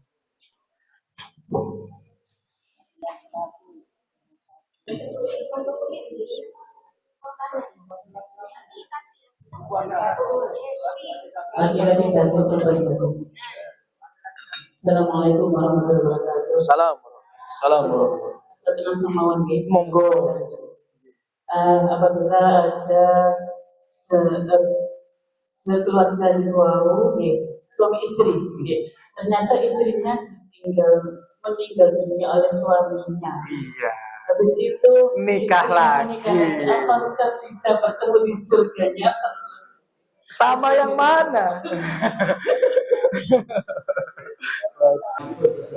Laki-laki 1, perempuan 1. Assalamualaikum warahmatullahi wabarakatuh. Assalamualaikum. Dengan samawan gitu. Monggo. Apabila ada sekeluarga wau, suami istri, ternyata istrinya meninggal dunia oleh suaminya. Iya. Habis itu nikah lagi. Apakah bisa bertemu di surganya? Sama yang mana?